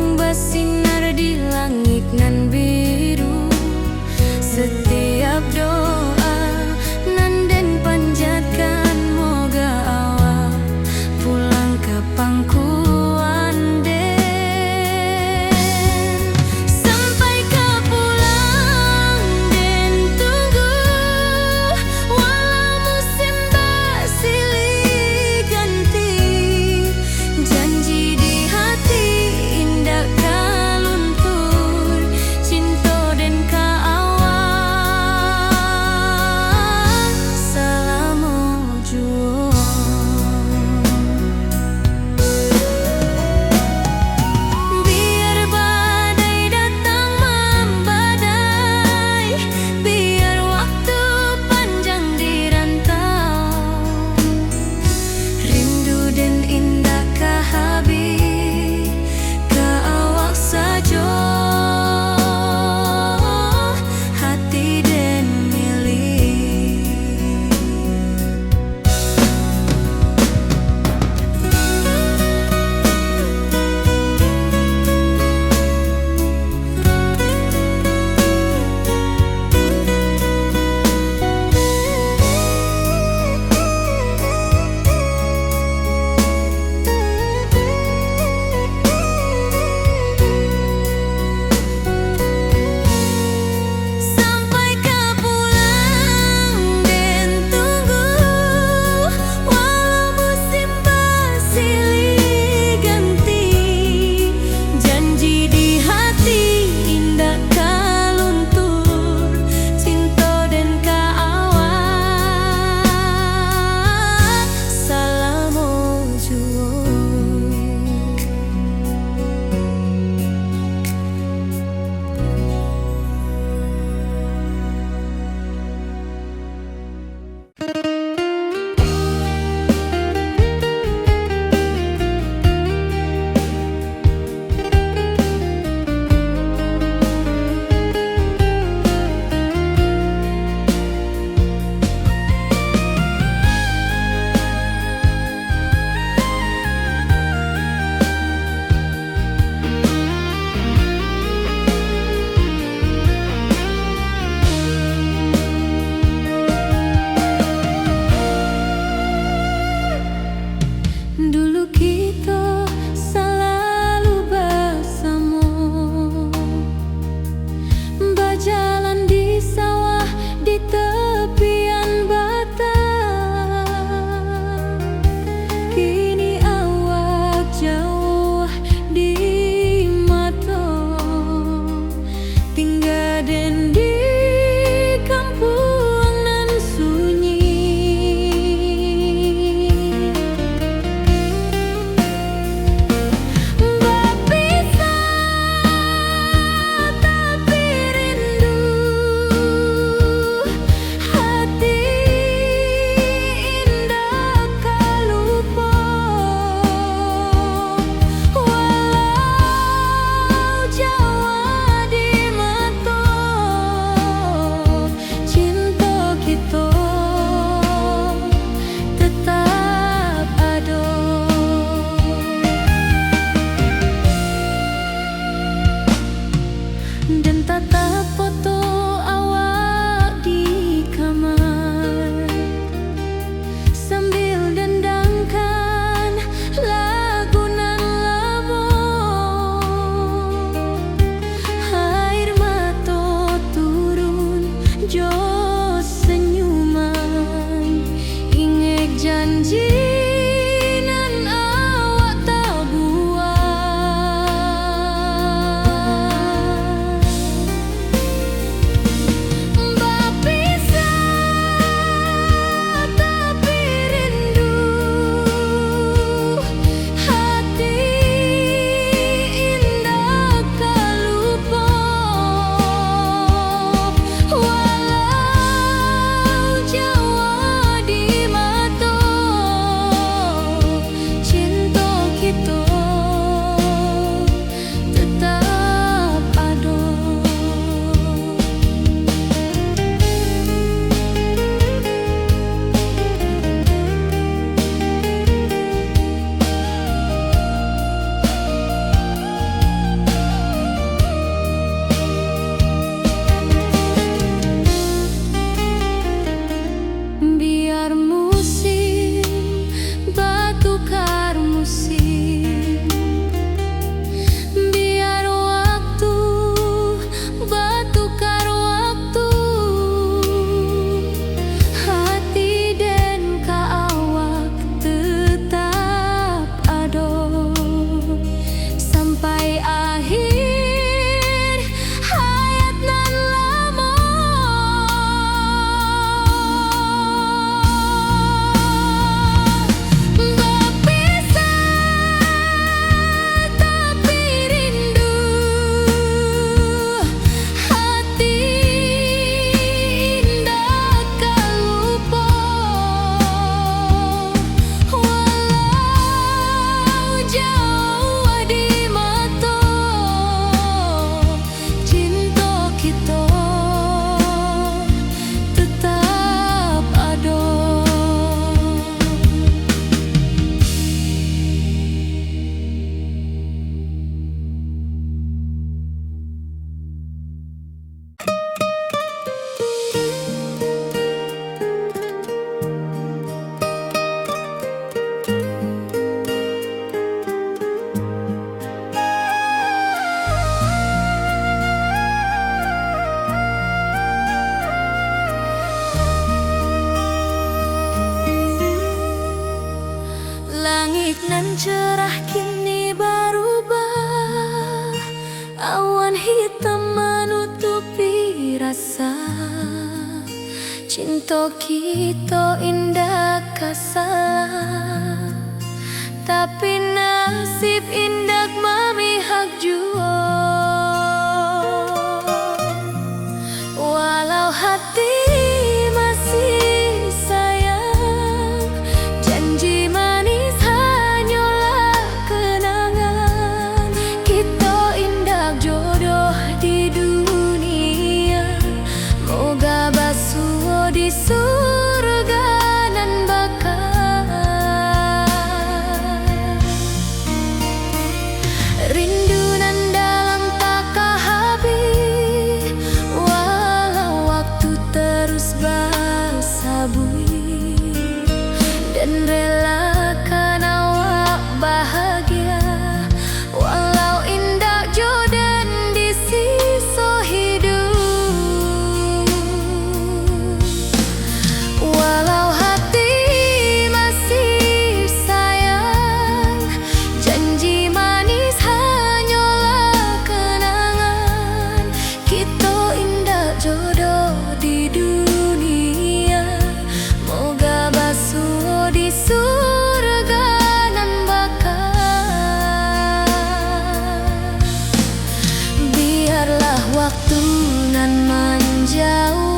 Speaker 1: Bulan bersinar di langit nan biru. Setiap doa nan den panjatkan, moga awak pulang ke pangkuan den. Sampai ke pulang den tunggu, walau musim bersilih ganti. Janji di hati indah kaluntur, cinta dan ka awak selama juang. Biar badai datang membadai, biar waktu panjang di rantau, rindu dan indah ka habis ka awak saja, hati dan milik. Sampai ke pulang den tunggu, walau musim bersilih ganti. Janji di hati indah kaluntur, cinta dan ka awak selama juang. Dulu kita selalu bersama, berjalan di sawah di tepian batang. Kini awak jauh di mata, tinggal den di kampung nan sunyi. Dan tatap foto awak di kamar, sambil dendangkan lagu nan lama. Air mata turun jo senyuman, ingat janji nan awak tak buat. cerah kini berubah, awan hitam menutupi rasa. Cinta kita indah kasalah, tapi nasib indah memihak jua. Walau hati masih sayang, janji manis hanyalah kenangan. Kita indah jodoh di dunia, moga basuh di surga nan bakal. Rindu nan dalam tak habis, walau waktu terus bersabui, dan relakan awak bahagia, walau indah jodan di sisa hidup. Walau hati masih sayang, janji manis hanyalah kenangan. Kita indah jodoh di dunia, moga basuh di surga nan bakal. Biarlah waktu nan menjauh,